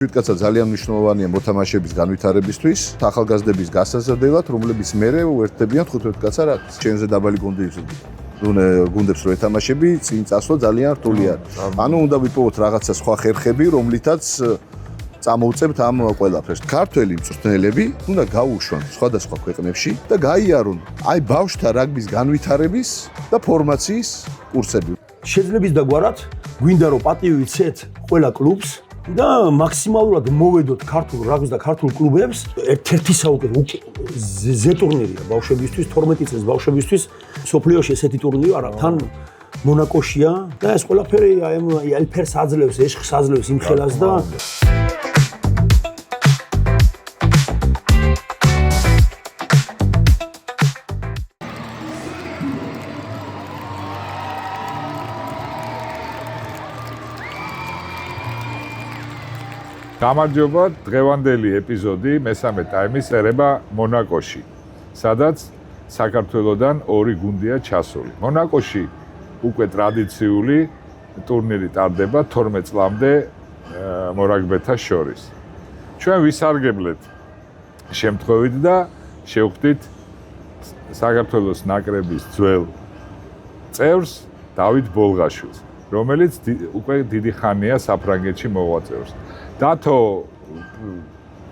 შვიდკაცა ძალიან მნიშვნელოვანია მოთამაშეების განვითარებისთვის, ახალგაზრდების გასაზრდელად, რომლებიც მერე უერთდებიან 15 კაცს რაც ჩემზე დაბალი გუნდებს რო ეთამაშები, წინ წასვლა ძალიან რთული არის. ანუ უნდა ვიპოვოთ რაღაცა სხვა ხერხები, რომლითაც წამოვწებთ ამ ყველაფერს. ქართველი მწვრთნელები უნდა გაუშვან სხვადასხვა ქვეყნებში და გაიარონ აი ბავშვთა რაგბის განვითარების და ფორმაციის კურსები. შეძლებს დაგვარად, გვინდა რომ პატივი ვიცეთ ყველა კლუბს და მაქსიმალურად მოვედოთ ქართულ რაგბის და ქართულ კლუბებს. ერთ-ერთი საუკეთესო ზე ტურნირია ბავშვებისთვის, 12 წლის ბავშვებისთვის. სოფლიოში ესეთი ტურნირი არა, თან მონაკოშია და ეს ყველაფერი აი ელფერს აძლევს, ეშხს აძლევს იმ ხელას და გამარჯობა, დღევანდელი ეპიზოდი მესამე ტაიმის წერება მონაკოში, სადაც საქართველოდან ორი გუნდია ჩასული. მონაკოში უკვე ტრადიციული ტურნირი ტარდება 12 წლამდე მორაგბეთა შორის. ჩვენ ვისარგებლეთ შემთხვევით და შევხვდით საქართველოს ნაკრების ძველ წევრს დავით ბოლღაშვილს, რომელიც უკვე დიდი ხანია საფრანგეთში მოღვაწეობს. დათო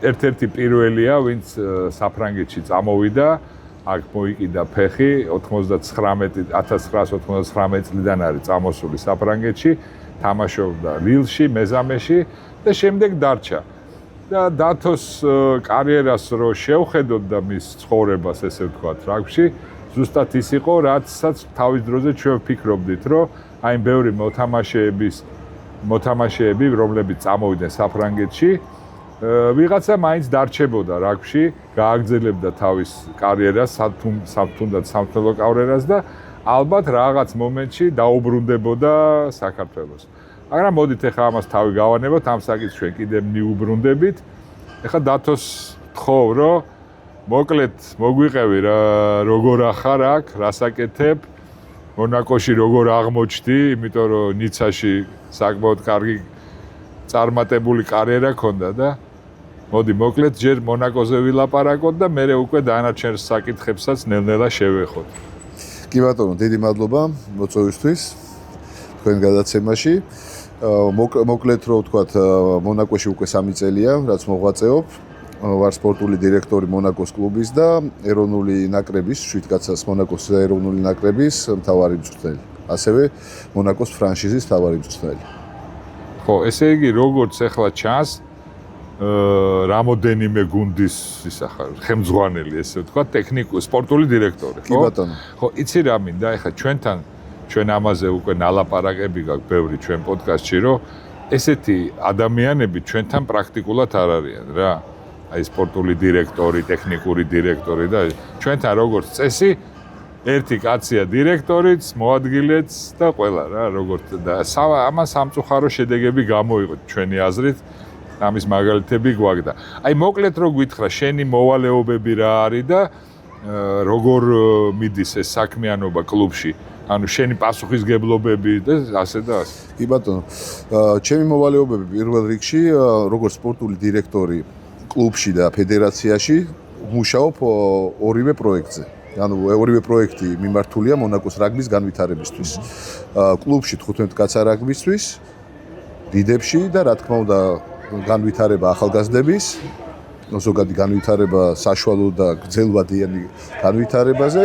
ერთ-ერთი პირველია, ვინც საფრანგეთში წამოვიდა, აქ მოიკიდა ფეხი 1999 წლიდან არის წამოსული საფრანგეთში, თამაშობდა ლილში, მეზამეში და შემდეგ დარჩა. და დათოს კარიერას რო შევხედოთ და მის ცხოვრებას, ესე ვთქვათ, რაგბში, ზუსტად ის იყო, რაცაც თავის დროზე ჩვენ ვფიქრობდით, რომ აი ბევრი მოთამაშეები, რომლებიც წამოვიდნენ საფრანგეთში, ვიღაცა მაინც დარჩებოდა რაგბში, გააგრძელებდა თავის კარიერას, თუნდაც სამწვრთნელო კარიერას და ალბათ რაღაც მომენტში დაუბრუნდებოდა საქართველოს. მაგრამ მოდით ახლა ამას თავი გავანებოთ, ამ საკითხს ჩვენ კიდევ მიუბრუნდებით. ახლა დათოს თხოვ, რომ მოკლედ მოგვიყევი რა როგორ ახარ აქ, რას აკეთებ, მონაკოში როგორ აღმოჩნდი, იმიტომ რომ ნიცაში საკმაოდ კარგი წარმატებული კარიერა ჰქონდა და მოდი მოკლედ ჯერ მონაკოზე ვილაპარაკოთ და მერე უკვე დანარჩენ საკითხებსაც ნელ-ნელა შევეხოთ. კი ბატონო, დიდი მადლობა მოწვევისთვის თქვენ გადაცემაში. მოკლედ რო ვთქვათ, მონაკოში უკვე 3 წელია, რაც მოღვაწეობ. ვარ სპორტული დირექტორი მონაკოს კლუბის და ეროვნული ნაკრების, შვიდკაცას მონაკოს ეროვნული ნაკრების მთავარი მწვრთნელი. ასევე მონაკოს ფრანშიზის მთავარი მწვრთნელი. ხო, ესე იგი, როგორც ახლა ჩანს, რამოდენიმე გუნდის ხელმძღვანელი, ესე ვთქვათ, ტექნიკური, სპორტული დირექტორი, ხო? კი ბატონო. ხო, იცი რა მინდა, ახლა ჩვენ ამაზე უკვე ნალაპარაკები გაქვს ბევრი ჩვენ პოდკასტში, რომ ესეთი ადამიანები ჩვენთან პრაქტიკულად არ არიან რა. აი სპორტული დირექტორი, ტექნიკური დირექტორი და ჩვენთან როგორც წესი ერთი კაცია დირექტორიც, მოადგილეც და ყველა რა, როგორც და ამას სამწუხარო შედეგები გამოიღოთ ჩვენი აზრით, ამის მაგალითები გვაქვს და აი მოკლედ რო გითხრა, შენი მოვალეობები რა არის და როგორ მიდის ეს საქმიანობა კლუბში, ანუ შენი პასუხისგებლობები და ასე და ასე. კი ბატონო, ჩემი მოვალეობები პირველ რიგში, როგორც სპორტული დირექტორი კლუბში და ფედერაციაში ვმუშაობ ორივე პროექტზე. ანუ ორივე პროექტი მიმართულია მონაკოს რაგბის განვითარებისთვის. კლუბში 15 კაცა რაგბისთვის, დიდებში და რა თქმა უნდა განვითარება ახალგაზრდების, ზოგადი განვითარება საშუალო და გრძელვადიანი განვითარებაზე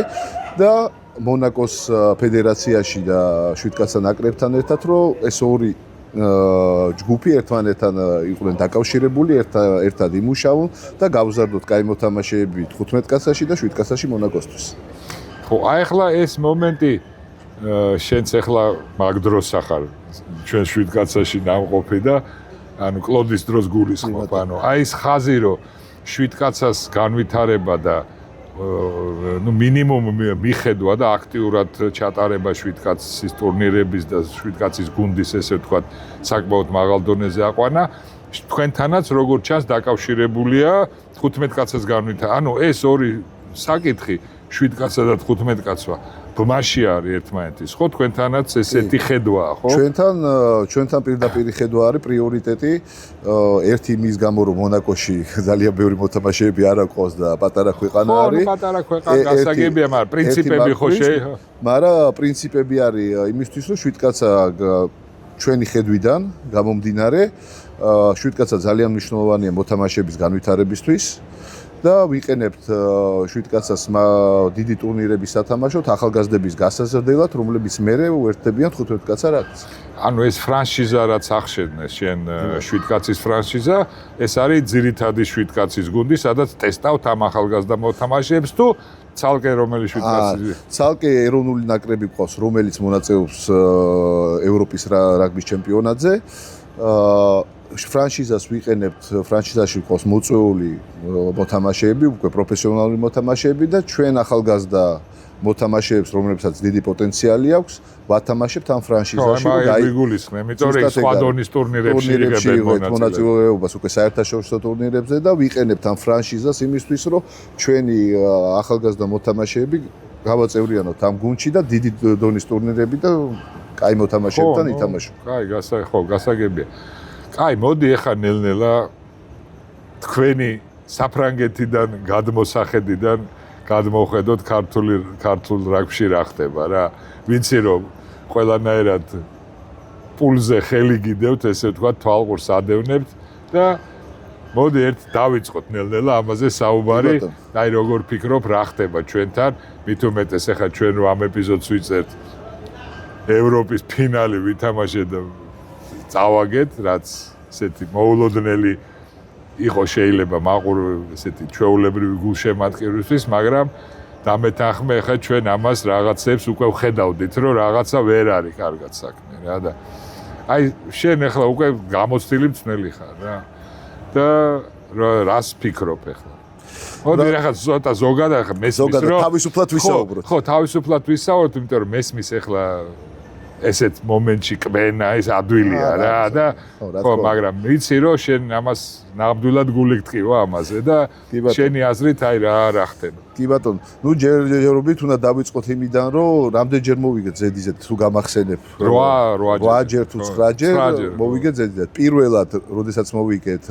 და მონაკოს ფედერაციაში და შვიდკაცა ნაკრებთან ერთად, რომ ეს ორი ჯგუფი ერთმანეთთან იყვნენ დაკავშირებული, ერთად იმუშავონ და გავზარდოთ კაი მოთამაშეები 15 კაცაში და 7 კაცაში მონაკოსთვის. ხო, აი ახლა ეს მომენტი შენც ახლა მაგ დროს ახარ ჩვენ 7 კაცაში ნამყოფი და ანუ კლოდის დროს გულისხმობ, ანუ აი ეს ხაზი რომ 7 კაცას განვითარება და ну მინიმუმ მიხედვა და აქტიურად ჩატარება 7 კაცის ტურნირების და 7 კაცის გუნდის ესე ვთქვათ საკმაოდ მაღალ დონეზე აყვანა თქვენთანაც როგორც ჩანს დაკავშირებულია 15 კაცის განვითარება. ანუ ეს ორი საკითხი 7 კაცსა და 15 კაცსა ბმაში არის ერთმანეთის. ხო, თქვენთანაც ესეთი ხედვაა, ხო? ჩვენთან პირდაპირ ხედვა არის პრიორიტეტი ერთი იმის გამო რომ მონაკოში ძალიან ბევრი მოთამაშეები არ აქვს და პატარა ქვეყანა არის. ხო, პატარა ქვეყანა გასაგებია, მაგრამ პრინციპები ხო მაგრამ პრინციპები არის იმისთვის რომ შვიდკაცა ჩვენი ხედვიდან გამომდინარე შვიდკაცა ძალიან მნიშვნელოვანია მოთამაშეების განვითარებისთვის. და ვიყენებთ შვიდკაცას დიდი ტურნირების სათამაშოდ ახალგაზრდების გასაზრდელად, რომლებიც მერე უერთდებიან 15 კაცა რაც. ანუ ეს ფრანშიზა რაც ახშენეს შენ შვიდკაცის ფრანშიზა, ეს არის ძირითადი შვიდკაცის გუნდი, სადაც ტესტავთ ამ ახალგაზრდა მოთამაშეებს თუ ცალკე რომელი შვიდკაცი? ცალკე ეროვნული ნაკრები ყავს, რომელიც მონაწილეობს ევროპის რაგბის ჩემპიონატზე. ფრანშიზას ვიყენებთ, ფრანშიზაში ყავს მოწვეული მოთამაშეები, უკვე პროფესიონალური მოთამაშეები და ჩვენ ახალგაზრდა მოთამაშეებს, რომლებსაც დიდი პოტენციალი აქვს, ვათამაშებთ ამ ფრანშიზაში. გაიგულისხმე, იმიტომ რომ სხვა დონის ტურნირებში იღებენ მონაწილეობას უკვე საერთაშორისო ტურნირებზე და ვიყენებთ ამ ფრანშიზას იმისთვის, რომ ჩვენი ახალგაზრდა მოთამაშეები გავაწევრიანოთ ამ გუნდში და დიდი დონის ტურნირები და კაი მოთამაშეებთან ითამაშოთ. კაი, გასაგებია. აი, მოდი ახლა ნელ-ნელა თქვენი საფრანგეთიდან გადმოსახედიდან გადმოვხედოთ ქართულ რაგბში რა ხდება რა. ვიცი რომ ყველანაირად პულზე ხელი გიდევთ, ესე ვთქვათ, თვალყურს ადევნებთ და მოდი ერთ დავიწყოთ ნელ-ნელა ამაზე საუბარი. აი, როგორ ფიქრობ რა ხდება ჩვენთან? მით უმეტეს ახლა ჩვენ რომ ამ ეპიზოდს ვიწერთ ევროპის ფინალი ვითამაშეთ და წავაგეთ, რაც ესეთი მოულოდნელი იყო შეიძლება მაყურ ესეთი ჩვეულებრივი გულშემატკივრისთვის, მაგრამ დამეთანხმე ხა ჩვენ ამას რაღაცებს უკვე ვხედავდით, რომ რაღაცა ვერ არის კარგად საქმე რა და აი შენ ახლა უკვე გამოცდილი მწნელი ხარ რა და რას ფიქრობ ახლა? მოდი რაღაც ცოტა ზოგადად ახლა მესმის რომ თავისუფლად ვისაუბროთ. ხო, თავისუფლად ვისაუბროთ, იმიტომ რომ მესმის ახლა ესეთ მომენტში კბენა ეს ადვილია რა და ხო მაგრამ ვიცი რომ შენ ამას ნამდვილად გული გტყივა ამაზე და შენი აზრით აი რა ხდება. კი ბატონო, ნუ ჯერჯერობით უნდა დავიწყოთ იმიდან რომ რამდენჯერ მოვიგეთ ზედიზე თუ გამახსენებ 8 ჯერ თუ 9 ჯერ მოვიგეთ ზედიზე. პირველად როდესაც მოვიგეთ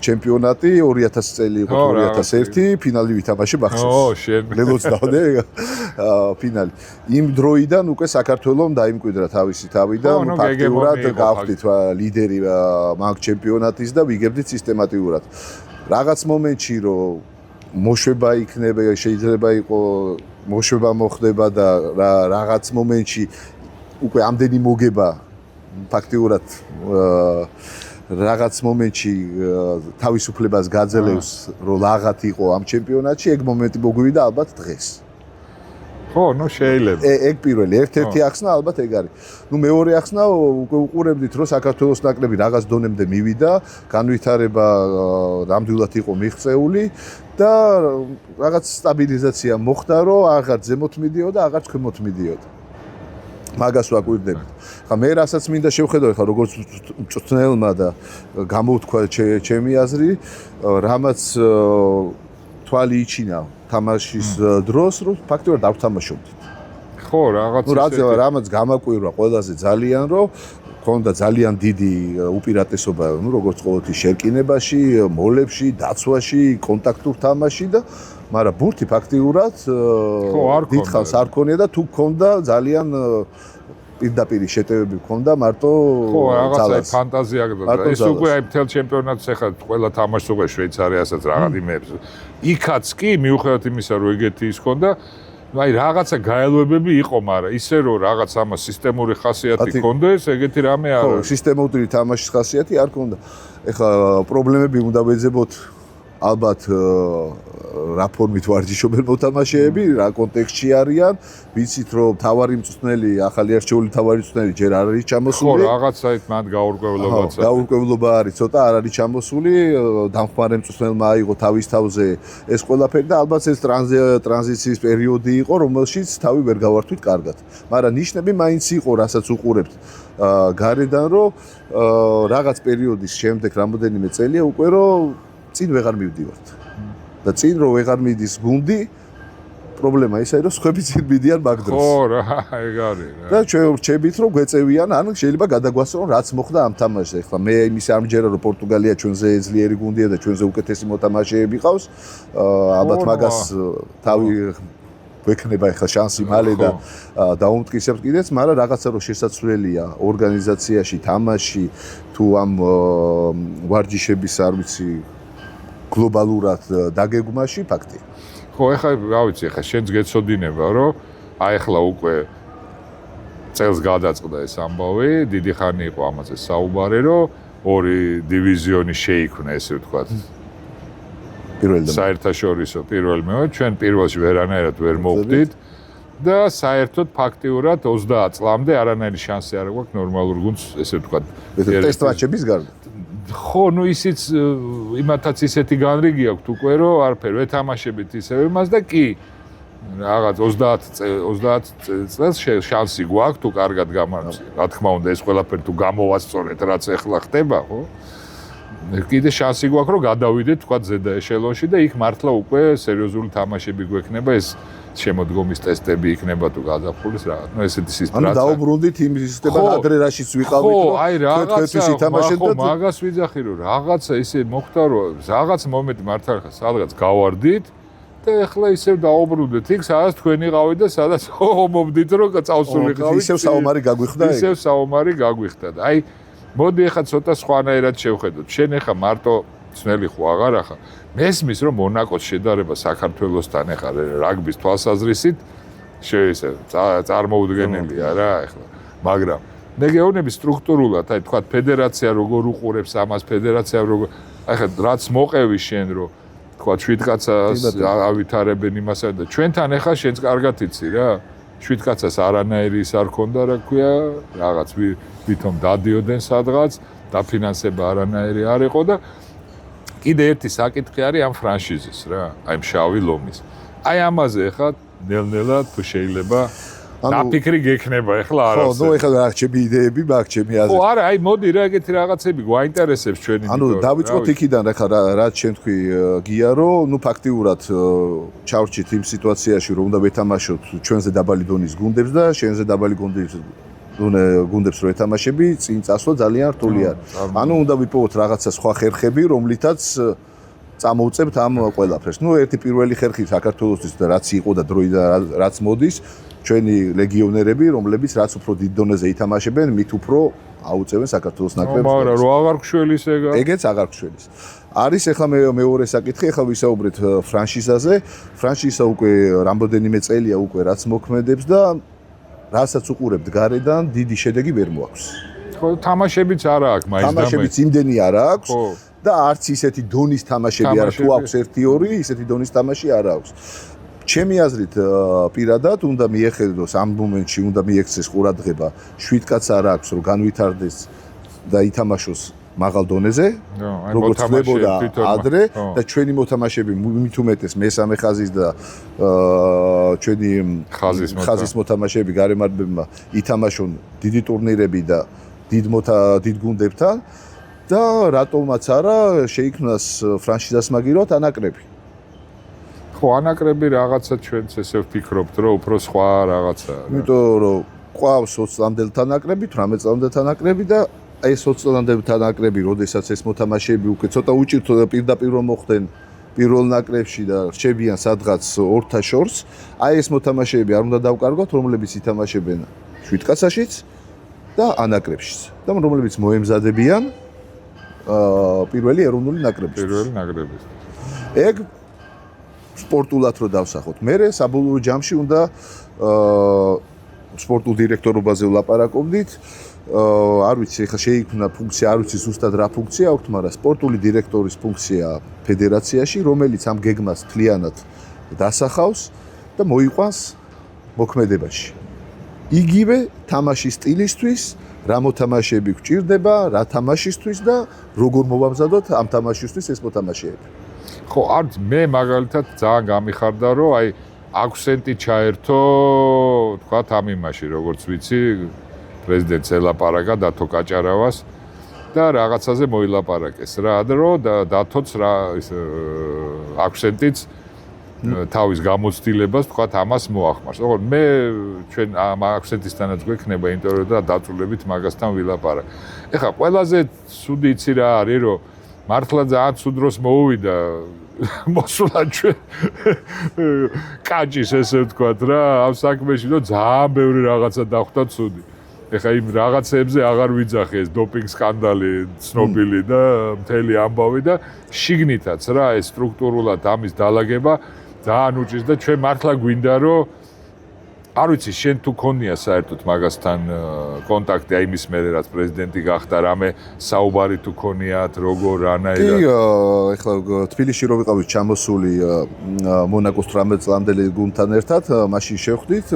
ჩემპიონატი 2000 წელი იყო 2001 ფინალი ვითამაშე ბახშეში. ო შენ ლელოც დავდე ფინალი. იმ დროიდან უკვე საქართველოს დაიმკვიდრა თავისი თავი და ფაქტიურად გავხდით ლიდერი მაგ ჩემპიონატის და ვიგებდით სისტემატიურად. რაღაც მომენტში რომ მოშვება იქნება, შეიძლება იყოს მოშვება მოხდება და რაღაც მომენტში უკვე ამდენი მოგება ფაქტიურად რაღაც მომენტში თავისუფლებას გაძლევს, რომ ლაღათ იყო ამ ჩემპიონატში, ეგ მომენტი მოგვივიდა ალბათ დღეს. ხო, ნუ შეიძლება. ეგ პირველი, ერთ-ერთი ახსნა ალბათ ეგ არის. ნუ მეორე ახსნა უკვე უყურებდით, რომ საქართველოს ნაკრები რაღაც დონემდე მივიდა, განვითარება ნამდვილად იყო მიღწეული და რაღაც სტაბილიზაცია მოხდა, რომ აღარ ზემოთ მიდიოდა, აღარ ქვემოთ მიდიოდა. მაგას ვაკვირდებით. ხა მე რასაც მინდა შევხედო, ხა როგორც მწვრთნელმა და გამოვთქვა ჩემი აზრი, რამაც თვალი იჩინა თამაშის დროს, რომ ფაქტობრივად დავთამაშობდით. ხო, რაღაც რამაც გამაკვირვა ყველაზე ძალიან, რომ ქონდა ძალიან დიდი უპირატესობა, ნუ როგორც ყოველთვის შერკინებაში, მოლებში, დაცვაში, კონტაქტურ თამაში და მაგრამ ბურთი ფაქტიურად დიდხანს არ ქონია და თუ ქონდა ძალიან პირდაპირი შეტევები ქონდა მარტო რაღაცა ფანტაზია გქონდა. ეს უკვე აი მთელ ჩემპიონატს ახლა ყველა თამაშს უკვე შვეიცარიასაც რაღაც იმებს. იქაც კი მიუხედავად იმისა, რომ ეგეთი ის ქონდა, აი რაღაცა გაელვებები იყო, მაგრამ ისე რომ რაღაც ამას სისტემური ხასიათი ქონდეს, ეგეთი რამე არ არის. ხო, სისტემური თამაშის ხასიათი არ ქონდა. ეხლა პრობლემები უნდა ვეძებოთ ალბათ რა ფორმით ვარჯიშობენ მოთამაშეები, რა კონტექსტში არიან, ვიცით რომ თავარი მწვრთნელი, ახალი არჩეული თავარი მწვრთნელი ჯერ არ არის ჩამოსული. ხო, რაღაცაით მათ გაურკვევლობაც არის. გაურკვევლობა არის, ცოტა არ არის ჩამოსული, დამხმარე მწვრთნელმა აიღო თავის თავზე ეს ყველაფერი და ალბათ ეს ტრანზიციის პერიოდი იყო, რომელშიც თავი ვერ გავართვით კარგად. მაგრამ ნიშნები მაინც იყო, რასაც უყურებთ გარედან, რომ რაღაც პერიოდის შემდეგ რამოდენიმე წელია უკვე რომ წინ ვეღარ მივდივართ. და წინ რო ვეღარ მიდის გუნდი, პრობლემა ისაა, რომ სხვები წინ მიდიან მაგ დროს. ხო რა, ეგ არის რა. და ჩვენ ვრჩებით, რომ გვეწევიან, ან შეიძლება გადაგვასწრონ, რაც მოხდა ამ თამაშზე. ეხლა მე იმის არ მჯერა, რომ პორტუგალია ჩვენზე ძლიერი გუნდია და ჩვენზე უკეთესი მოთამაშეები ყავს. ალბათ მაგას თავი გვექნება ეხლა შანსი მალე და დაუმტკიცებთ კიდეც, მაგრამ რაღაცა რომ შესაძლებელია ორგანიზაციაში, თამაში თუ ამ ვარჯიშების არ ვიცი გლობალურად დაგეგმაში ფაქტია. ხო, ეხლა რა ვიცი, ეხლა შენც გეცოდინება, რომ აი ეხლა უკვე წელს გადაწყდა ეს ამბავი, დიდი ხანი იყო ამაზე საუბარი, რომ ორი დივიზიონი შეიქმნა, ესე ვთქვათ. საერთაშორისო პირველ მეორე, ჩვენ პირველში ვერანაირად ვერ მოვხდით და საერთოდ ფაქტიურად 30 წლამდე არანაირი შანსი არ აქვს ნორმალურ გუნდს, ესე ვთქვათ. ტესტ მატჩების გარდა. ხო, ნუ ისიც იმათაც ისეთი განრიგი აქვს უკვე, რომ არაფერ ვეთამაშებით ისევ იმას და კი რაღაც 30 წელს შანსი გვაქვს თუ კარგად გამარჯვებს. რა თქმა უნდა, ეს ყველაფერი თუ გამოვასწორეთ, რაც ახლა ხდება, ხო? კიდე შანსი გვაქვს, რომ გადავიდეთ თქვა ზედა ეშელონში და იქ მართლა უკვე სერიოზული თამაშები გვექნება, ეს შემოდგომის ტესტები იქნება თუ გაზაფხულის რაღაც. ნუ ესეთი სისტემა. ანუ დაუბრუნდით იმ სისტემას ადრე რაშიც ვიყავით, რომ აი რაღაცა ითამაშეთ და მაგას ვიძახი, რომ რაღაცა ისე მოხდა, რომ რაღაც მომენტი მართლა სადღაც გავარდით და ეხლა ისევ დაუბრუნდით იქ, სადაც თქვენი ყავით და სადაც მოვდით, რომ წავსულიყავით. ისევ საომარი გაგვიხდა ეგ. ისევ საომარი გაგვიხდა და აი მოდი ეხლა ცოტა სხვანაირად შევხედოთ. შენ ეხლა მარტო ძნელი ხო აღარ ახლა. მესმის რომ მონაკოს შედარება საქართველოსთან ეხლა რაგბის თვალსაზრისით შეესე წარმოუდგენელია რა ეხლა. მაგრამ მე გეუბნები სტრუქტურულად, აი თქვა ფედერაცია როგორ უყურებს ამას, ფედერაცია როგორ აი ხა რაც მოყევი შენ რომ თქვა 7 კაცას ავითარებენ იმასა და ჩვენთან ეხლა შენც კარგად იცი რა. 7 კაცას არანაირი ის არ ქონდა რა ქვია, რაღაც ვითომ დადიოდნენ სადღაც, დაფინანსება არანაირი არ იყო და კიდე ერთი საკითხი არის ამ ფრანშიზის რა, აი შავი ლომის. აი ამაზე ახლა ნელ-ნელა თუ შეიძლება დაფიქრი გექნება ახლა არასე. ხო, ნუ ახლა რა ჩემი იდეები მაქვს, ჩემი აზრი. ხო, არა, აი მოდი რა ეგეთი რაღაცები გვაინტერესებს ჩვენი ანუ დავიწყოთ იქიდან ახლა რაც შენ თქვი გია რომ ნუ ფაქტიურად ჩავრჩით იმ სიტუაციაში რომ უნდა ვეთამაშოთ ჩვენზე დაბალი დონის გუნდებს და შენზე დაბალი გუნდებს რო ეთამაშები წინ წასვლა ძალიან რთული არის. ანუ უნდა ვიპოვოთ რაღაცა სხვა ხერხები რომლითაც წამოვწებთ ამ ყველაფერს. ნუ ერთი პირველი ხერხი საქართველოსთვის და რაც იყო და დროიდან რაც მოდის ჩვენი ლეგიონერები, რომლებიც რაც უფრო დიდ დონეზე ითამაშებენ, მით უფრო აუწევენ საქართველოს ნაკრებს. მაგრამ რო აღარ გშველის ეგა. ეგეც აღარ გშველის. არის ახლა მეორე საკითხი, ახლა ვისაუბრეთ ფრანშიზაზე. ფრანშიზა უკვე რამდენიმე წელია უკვე რაც მოქმედებს და რასაც უყურებთ გარედან, დიდი შედეგი ვერ მოაქვს. ხო, თამაშებიც არა აქვს მაინც და მე. თამაშებიც იმდენი არა აქვს და არც ისეთი დონის თამაშები არა, თუ აქვს 1-2, ისეთი დონის თამაში არ აქვს. ჩემი აზრით პირადად უნდა მიეხედოს ამ მომენტში უნდა მიექცეს ყურადღება 7 კაც არ აქვს რომ განვითარდეს და ითამაშოს მაღალ დონეზე როგორც ხდებოდა ადრე და ჩვენი მოთამაშეები მით უმეტეს მესამე ხაზის და ჩვენი ხაზის მოთამაშეები გარემარბებმა ითამაშონ დიდი ტურნირები და დიდ გუნდებთან და რატომაც არა შეიქმნას ფრანშიზას მაგივრად ანაკრები. ხო, ანაკრები რაღაცა ჩვენც ესე ვფიქრობთ, რომ უფრო სხვა რაღაცაა. იმიტომ რომ ყავს 20 წლამდელთა ნაკრები, 18 წლამდელთა ნაკრები და აი ეს 20 წლამდელთა ნაკრები, როდესაც ეს მოთამაშეები უკვე ცოტა უჭირთო და პირდაპირ მოხდნენ პირველ ნაკრებში და რჩებიან სადღაც ორთა შორს, აი ეს მოთამაშეები არ უნდა დავკარგოთ, რომლებიც ითამაშებენ 7 კაცაშიც და ანაკრებშიც და რომლებიც მოემზადებიან პირველი ეროვნული ნაკრებისთვის. პირველი ნაკრების. ეგ სპორტულად რო დავსახოთ. მე საბოლოო ჯამში უნდა სპორტულ დირექტორობაზე ვლაპარაკობდით. არ ვიცი, ეხლა შეიქმნა ფუნქცია, არ ვიცი ზუსტად რა ფუნქცია აქვს, მაგრამ სპორტული დირექტორის ფუნქცია ფედერაციაში, რომელიც ამ გეგმას მთლიანად დასახავს და მოიყვანს მოქმედებაში. იგივე თამაშის სტილისთვის, რა მოთამაშეები გვჭირდება, რა თამაშისთვის და როგორ მოვამზადოთ ამ თამაშისთვის ეს მოთამაშეები. ხო, არც მე მაგალითად ძალიან გამიხარდა, რომ აი აქსენტი ჩაერთო, თქვათ ამ იმაში, როგორც ვიცი, პრეზიდენტს ელაპარაკა დათო კაჭარავას და რაღაცაზე მოილაპარაკეს რა, რომ დათოც რა ის აქსენტიც თავის გამოცდილებას თქვა ამას მოახმარს. ოღონდ მე ჩვენ აქსეთისთანაც გვექნება ინტერვიუ და დაწვრილებით მაგასთან ვილაპარაკ. ეხლა ყველაზე ცუდი იცი რა არის, რომ მართლა ძალიან ცუდ დროს მოუვიდა მოსულა ჩვენ კაჭის ესე ვთქვათ რა ამ საქმეში, რომ ძალიან ბევრი რაღაცა დახვდა ცუდი. ეხლა იმ რაღაცებზე აღარ ვიძახე ეს დოპინგ სკანდალი ცნობილი და მთელი ამბავი და შიგნითაც რა ეს სტრუქტურულად ამის დალაგება ძალიან უჭირს და ჩვენ მართლა გვინდა რომ არ ვიცი შენ თუ ქონია საერთოდ მაგასთან კონტაქტი აი მის მერე რაც პრეზიდენტი გახდა რამე საუბარი თუ ქონიათ როგორ რანაირად კი ეხლა თბილისში რო ვიყავით ჩამოსული მონაკოს 18 წლამდელი გუნდთან ერთად მაშინ შევხვდით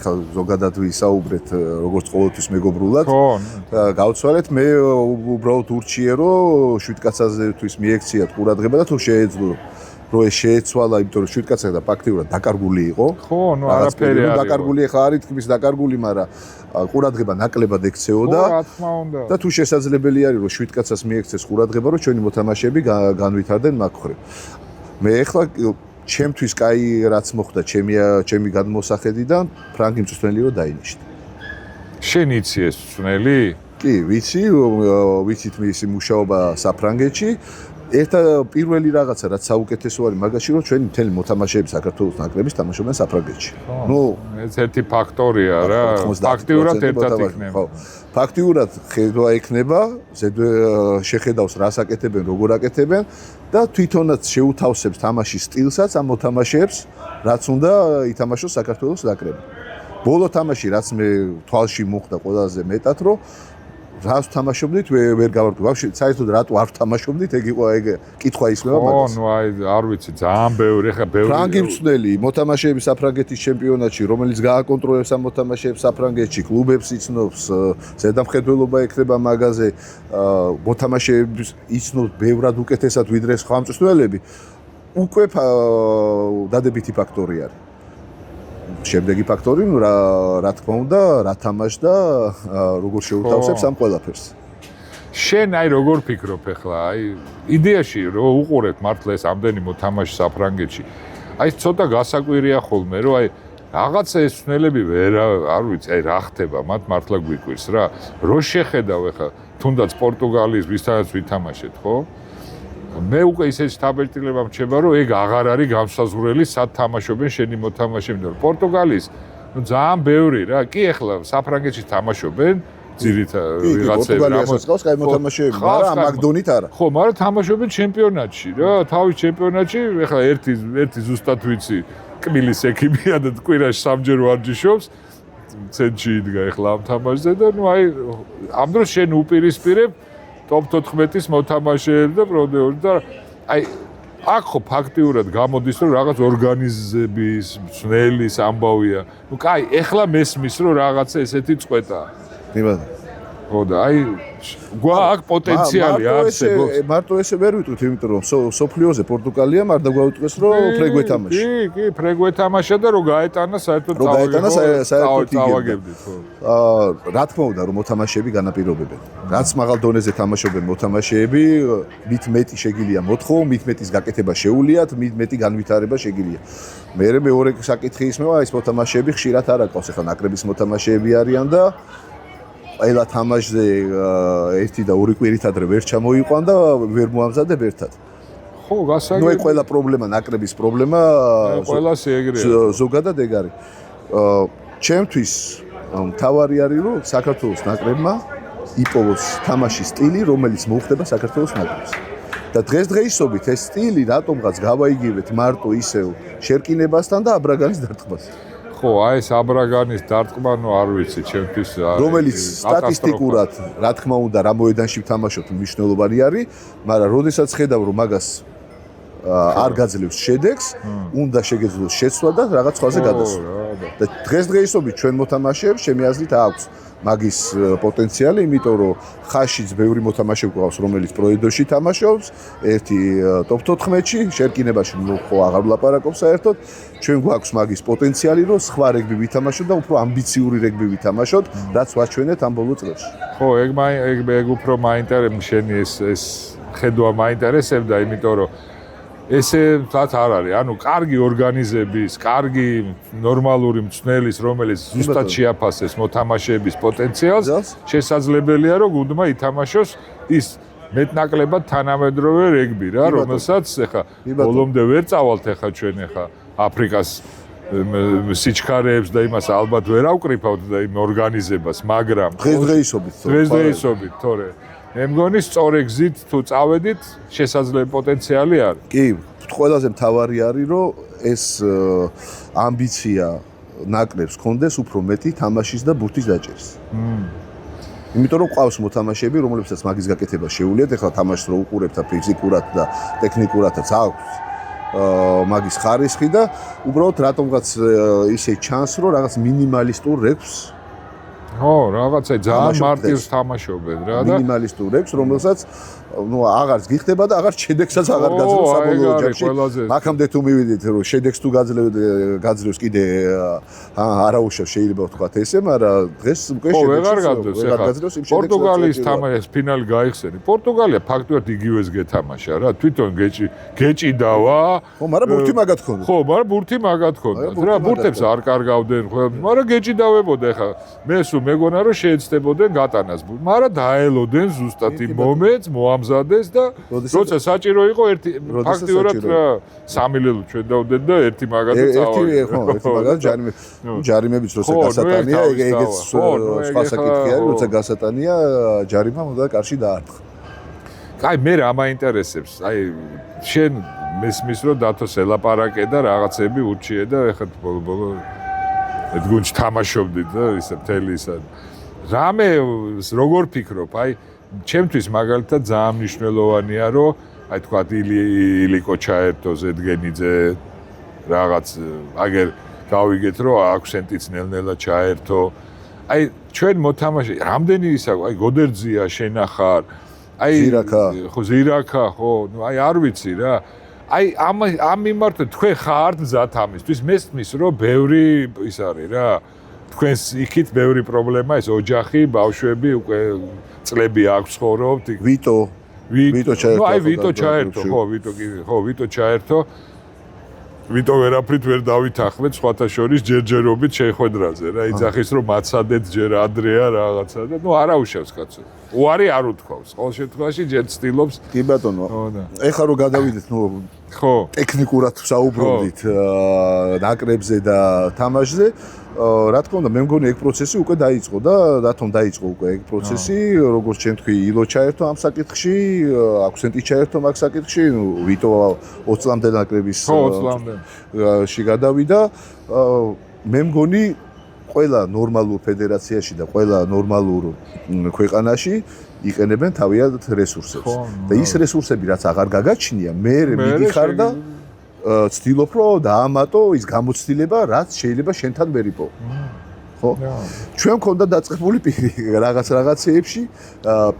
ეხლა ზოგადად ვისაუბრეთ როგორც ყოველთვის მეგობრულად გავცვალეთ მე უბრალოდ ურჩიე რომ შვიდკაცაზეთვის მიექციათ ყურადღება და თუ შეეძლო რო ეს შეეცვალა, იმიტომ რომ შვიდკაცა და ფაქტიურად დაკარგული იყო. ხო, ნუ არაფერი არის. დაკარგული ახლა არის თქმის დაკარგული, მაგრამ ყურადღება ნაკლებად ექცეოდა. ხო, რა თქმა უნდა. და თუ შესაძლებელი არის რომ შვიდკაცას მიექცეს ყურადღება, რომ ჩვენი მოთამაშეები განვითარდნენ მაგ ხრივ. მე ახლა ჩემთვის კაი რაც მოხდა ჩემი გადმოსახედიდან, ფრანგი მწვრთნელი რო დაინიშნა. შენ იცი ეს მწვრთნელი? კი, ვიცით მისი მუშაობა საფრანგეთში. ერთ პირველი რაღაცა რაც საუკეთესო არის მაგაში რომ ჩვენი მთელი მოთამაშეები საქართველოს ნაკრების თამაშობენ საფრანგეთში. ნუ ეს ერთი ფაქტორია რა. ფაქტიურად ერთად იქნება. ხო. ფაქტიურად ხედვა ექნება, შეხედავს რას აკეთებენ, როგორ აკეთებენ და თვითონაც შეუთავსებს თამაშის სტილსაც ამ მოთამაშეებს, რაც უნდა ითამაშოს საქართველოს ნაკრები. ბოლო თამაში რაც მე თვალში მოხდა ყველაზე მეტად რომ რას თამაშობდით ვერ გავარკვევ. ვაფშე საერთოდ რატო არ თამაშობდით? ეგ იყო ეგ კითხვა ისმევა მაგას. ხო, ნუ აი არ ვიცი, ძალიან ბევრი, ხა ბევრი. ფრანგი მწვრთნელი, მოთამაშეები საფრანგეთის ჩემპიონატში, რომელიც გააკონტროლებს ამ მოთამაშეებს საფრანგეთში, კლუბებს იცნობს, ზედამხედველობა ექნება მაგაზე, მოთამაშეებს იცნობს ბევრად უკეთესად ვიდრე სხვა მწვრთნელები. უკვე დადებითი ფაქტორი არის. შემდეგი ფაქტორი, ნუ რა თქმა უნდა, რა თამაშდა, როგორ შეუთავსებს ამ ყველაფერს. შენ აი როგორ ფიქრობ ახლა? აი იდეაში რომ უყურეთ მართლა ეს ამდენი მოთამაშე საფრანგეთში. აი ცოტა გასაკვირია ხოლმე, რომ აი რაღაცა ეს მწვრთნელები არ ვიცი, აი რა ხდება, მათ მართლა გვიკვირს რა. რო შეხედავ ახლა თუნდაც პორტუგალიის ვისთანაც ვითამაშეთ, ხო? მე უკვე ისეთი თაბეჭდილება მრჩება, რომ ეგ აღარ არის განსაზღვრელი, სად თამაშობენ შენი მოთამაშეები. პორტუგალიის ნუ ძალიან ბევრი რა. კი ახლა საფრანგეთში თამაშობენ, ძირითადად ვიღაცები პორტუგალიასაც ყავს კაი მოთამაშეები, მაგრამ მაგ დონით არა. ხო, მაგრამ თამაშობენ ჩემპიონატში რა. თავის ჩემპიონატში ახლა ერთი ზუსტად ვიცი, კმილის ექიმია და კვირაში სამჯერ ვარჯიშობს. ცენტრში იდგა ახლა ამ თამაშზე და ნუ აი ამ დროს შენ უპირისპირებ top 14-ის მოთამაშეებს და პროდიუსერებს და აი აქ ხო ფაქტიურად გამოდის რომ რაღაც ორგანიზების მწვრთნელის ამბავია. ნუ კაი, ეხლა მესმის რომ რაღაცა ესეთი წყვეტაა. ნებადა. ხო და აი აქ პოტენციალი არსებობს. მარტო ესე ვერ ვიტყვით, იმიტომ რომ სოფლიოზე პორტუგალიამ არ დაგვაუტყეს რომ ფრეგვე თამაში. კი, ფრეგვე თამაშა და რო გაეტანა საერთოდ წავაგებდით, ხო. რა თქმა უნდა რომ მოთამაშეები განაპირობებენ. რაც მაღალ დონეზე თამაშობენ მოთამაშეები, მით მეტი შეგიძლია მოთხოვ, მით მეტის გაკეთება შეუძლიათ, მით მეტი განვითარება შეგიძლია. მეორე საკითხი ისმევა, ეს მოთამაშეები ხშირად არ აკავს, ახლა ნაკრების მოთამაშეები არიან და ყველა თამაშზე ერთი და ორი კვირით ადრე ვერ ჩამოიყვან და ვერ მოამზადებ ერთად. ხო, გასაგები. ნუ ყველა პრობლემა, ნაკრების პრობლემა ყველას ეგრეა. ზოგადად ეგ არის. ჩემთვის მთავარი არის რომ საქართველოს ნაკრებმა იპოვოს თამაშის სტილი, რომელიც მოუხდება საქართველოს ნაკრებს. და დღესდღეობით ეს სტილი რატომღაც გავაიგივეთ მარტო ისევ შერკინებასთან და აბრაგანის დარტყმას. ხო, აი ეს აბრაგანის დარტყმა, ნუ არ ვიცი, ჩემთვის რომელიც სტატისტიკურად, რა თქმა უნდა, რა მოედანში ვთამაშობთ, მნიშვნელოვანი არის, მაგრამ როდესაც ხედავ, რომ მაგას არ გაძლევს შედეგს, უნდა შეგეძლოს შეცვლა და რაღაც სხვაზე გადასვლა. და დღესდღეობით ჩვენ მოთამაშეებს, ჩემი აზრით, აქვს მაგის პოტენციალი, იმიტომ რომ ხაშიც ბევრი მოთამაშე გვყავს, რომელიც პროედოში თამაშობს, ერთი top 14-ში, შერკინებაში ხო აღარ ვლაპარაკობ საერთოდ. ჩვენ გვაქვს მაგის პოტენციალი, რომ სხვა რეგბი ვითამაშოთ და უფრო ამბიციური რეგბი ვითამაშოთ, რაც ვაჩვენეთ ამ ბოლო წლებში. ხო, ეგ უფრო მაინტერესებს, შენი ეს ხედვა მაინტერესებდა, იმიტომ რომ ესე რაც არ არის. ანუ კარგი ორგანიზების, კარგი ნორმალური მწვრთნელის, რომელიც ზუსტად შეაფასეს მოთამაშეების პოტენციალს, შესაძლებელია რომ გუნდმა ითამაშოს ის მეტნაკლებად თანამედროვე რეგბი რა, რომელსაც ეხა ბოლომდე ვერ წავალთ ეხა ჩვენ ეხა აფრიკას სიჩქარეებს და იმას ალბათ ვერ ავკრიფავთ და იმ ორგანიზებას, მაგრამ დღესდღეობით, თორე მე მგონი სწორი გზით თუ წავედით, შესაძლებელი პოტენციალი არის. კი, ყველაზე მთავარი არის, რომ ეს ამბიცია ნაკრებს კონდეს უფრო მეტი თამაშის და ბურთის დაჭერის. იმიტომ რომ ყავს მოთამაშეები, რომლებსაც მაგის გაკეთება შეუძლიათ, ეხლა თამაშს რო უყურებთ და ფიზიკურად და ტექნიკურადაც აქვს მაგის ხარისხი და უბრალოდ რატომღაც ისე ჩანს, რომ რაღაც მინიმალისტურ რეგვს რაღაცა ძალიან მარტივს თამაშობენ რა და მინიმალისტურ რეგვს, რომელსაც აღარც გიხდება და აღარ შედეგსაც აღარ გაძლევს საბოლოო ჯამში. მაგამდე თუ მივიდით, რომ შედეგს თუ გაძლევს კიდე არაუშავს შეიძლება ვთქვათ ესე, მაგრამ დღეს უკვე შედეგს გაძლევს იმ შედეგს. პორტუგალიის თამაშის ფინალი გაიხსენი. პორტუგალია ფაქტობრივად იგივეს გეთამაშა რა. თვითონ გეჭიდავა. მაგრამ ბურთი მაგათ ქონდა. მაგრამ ბურთი მაგათ ქონდა. რა ბურთებს არ კარგავდნენ ხოლმე, მაგრამ გეჭიდავებოდა ხა. მე სულ მეგონა რომ შეეცდებოდნენ გატანას. მაგრამ დაელოდნენ ზუსტად იმ მომენტს მოამზადეს და როცა საჭირო იყო ერთი ფაქტიურად სამილელო ჩვენ დავდეთ და ერთი მაგათი წავიდა. ერთი მაგათ ჯარიმებიც როცა გასატანია, ეგეც სხვა საკითხი არის, როცა გასატანია, ჯარიმა უნდა კარში დაარტყა. აი მე რა მაინტერესებს, აი შენ მესმის რომ დათოს ელაპარაკე და რაღაცები ურჩიე და ეხლა ბოლო ეს გუნდში თამაშობდით და ისე მთელი ისა. რამე როგორ ფიქრობ, აი ჩემთვის მაგალითად ძალიან მნიშვნელოვანია რომ აი თქვა ილიკო ჩაერთო ზედგენიძე რაღაც აგერ გავიგეთ რომ აქსენტიც ნელ-ნელა ჩაერთო. აი ჩვენ მოთამაშე რამდენი ისა აი გოდერძია შენახარ აი ზირაკა ხო ნუ აი არ ვიცი რა აი ამ მიმართვით თქვენ ხართ მზად ამისთვის მესმის რომ ბევრი ის არის რა თქვენს იქით ბევრი პრობლემა ეს ოჯახი ბავშვები უკვე წლები აქვს ცხოვრობთ ვიტო ჩაერთო ნუ აი ვიტო ჩაერთო ხო ვიტო ჩაერთო ვიტო ვერაფრით ვერ დავითანხმეთ სხვათა შორის ჯერჯერობით შეხვედრაზე რა იძახის რომ მაცადეთ ჯერ ადრეა რაღაცა და ნუ არა უშავს კაცო უარი არ უთქვავს ყოველ შემთხვევაში ჯერ ცდილობს კი ბატონო ეხლა რომ გადავიდეთ ნუ ხო ტექნიკურად საუბრობდით ნაკრებზე და თამაშზე რა თქმა უნდა მე მგონი ეგ პროცესი უკვე დაიწყო და რატომ დაიწყო უკვე ეგ პროცესი როგორც ჩვენ თქვი ილო ჩაერთო ამ საკითხში აქსენტი ჩაერთო მაგ საკითხში ვიტო 20 წლამდე ნაკრების ში გადავიდა მე მგონი ყველა ნორმალურ ფედერაციაში და ყველა ნორმალურ ქვეყანაში იყენებენ თავიანთ რესურსებს და ის რესურსები რაც აღარ გაგაჩნია მე მიდიხარ და ცდილობ რომ დაამატო ის გამოცდილება რაც შეიძლება შენთან ვერიპო ხო ჩვენ მქონდა დაწყებული პირი რაღაცეებში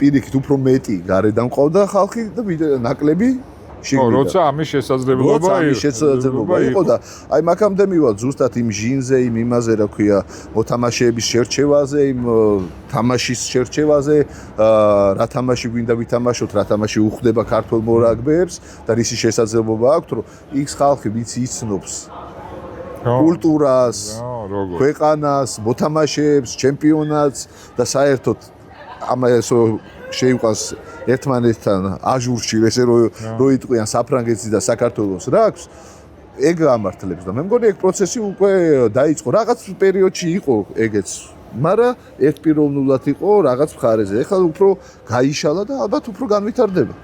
პირიქით უფრო მეტი გარედან ყავდა ხალხი და ნაკლები ხო როცა ამის შესაძლებლობა იყო და აი მაგამდე მივალ ზუსტად იმ ჟინზე იმ იმაზე რა ქვია მოთამაშეების შერჩევაზე იმ თამაშის შერჩევაზე რა თამაში გვინდა ვითამაშოთ რა თამაში უხდება ქართულ მორაგბეებს და რისი შესაძლებლობა აქვს რომ ის ხალხი ვინც იცნობს კულტურას ქვეყანას მოთამაშეებს ჩემპიონატს და საერთოდ ამასო შეიყვანს ერთმანეთთან აჟურში ესე რო იტყვიან საფრანგეთის და საქართველოს რა აქვს ეგ ამართლებს და მე მგონი ეგ პროცესი უკვე დაიწყო რაღაც პერიოდში იყო ეგეც მაგრამ ერთპიროვნულად იყო რაღაც მხარეზე ეხლა უფრო გაიშალა და ალბათ უფრო განვითარდება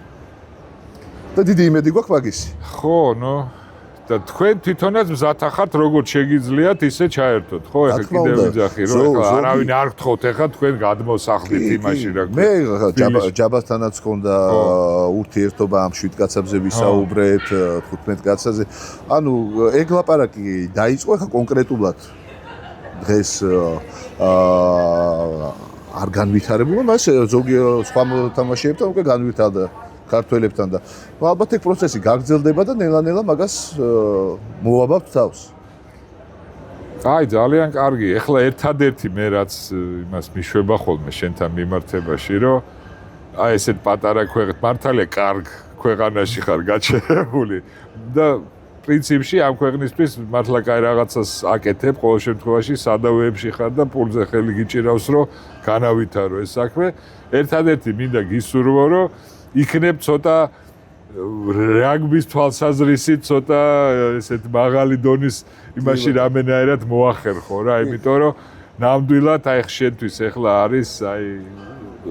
და დიდი იმედი გვაქვს მაგისი ხო ნუ და თქვენ თვითონაც მზად ახართ როგორც შეგიძლიათ ისე ჩაერთოთ ხო ეხლა კიდევ ვიძახი რომ ეხლა არავინ არ გთხოვთ ეხლა თქვენ გადმოსახლით იმაში რა მე ჯაბასთანაც ჰქონდა ურთიერთობა ამ 7 კაცებზე ვისაუბრეთ 15 კაცაზე ანუ ეგ ლაპარაკი დაიწყო ეხლა კონკრეტულად დღეს არ განვითარებულა მას ზოგი სხვა მოთამაშეებთან უკვე განვითარდა ქართველებთან და ალბათ ეგ პროცესი გაგრძელდება და ნელა-ნელა მაგას მოვაბავთ თავს. აი ძალიან კარგი. ეხლა ერთადერთი მე რაც იმას მიშვება ხოლმე შენთან მიმართებაში, რომ აი ესეთ პატარა ქვეყნ მართალია კარგ ქვეყანაში ხარ გაჩერებული და პრინციპში ამ ქვეყნისთვის მართლა კაი რაღაცას აკეთებ ყოველ შემთხვევაში სადავეებში ხარ და პულზე ხელი გიჭირავს რომ განავითარო ეს საქმე ერთადერთი მინდა გისურვო რომ იქნებ ცოტა რაგბის თვალსაზრისით ცოტა ესეთ მაღალი დონის იმაში რამენაერად მოახერხო რა იმიტომ რომ ნამდვილად აი შენთვის ახლა არის აი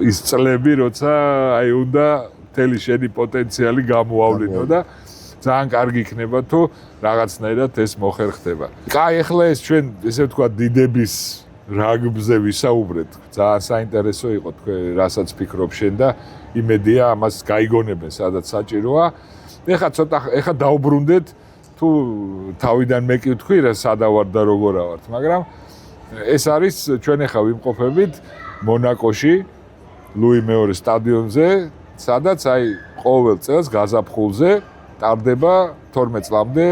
ის წლები როცა აი უნდა მთელი შენი პოტენციალი გამოავლინო და ძალიან კარგი იქნება თუ რაღაცნაირად ეს მოხერხდება. კაი, ახლა ეს ჩვენ ესე ვთქვათ დიდების რაგბზე ვისაუბრეთ. ძალიან საინტერესო იყო თქვენ რასაც ფიქრობ შენ და იმედია ამას გაიგონებენ სადაც საჭიროა. ეხლა დაუბრუნდეთ თუ თავიდან მე კი ვთქვი რა სადავარ და როგორა ვართ, მაგრამ ეს არის ჩვენ ახლა ვიმყოფებით მონაკოში, ლუი მეორე სტადიონზე, სადაც აი ყოველ წელს გაზაფხულზე ტარდება 12 წლამდე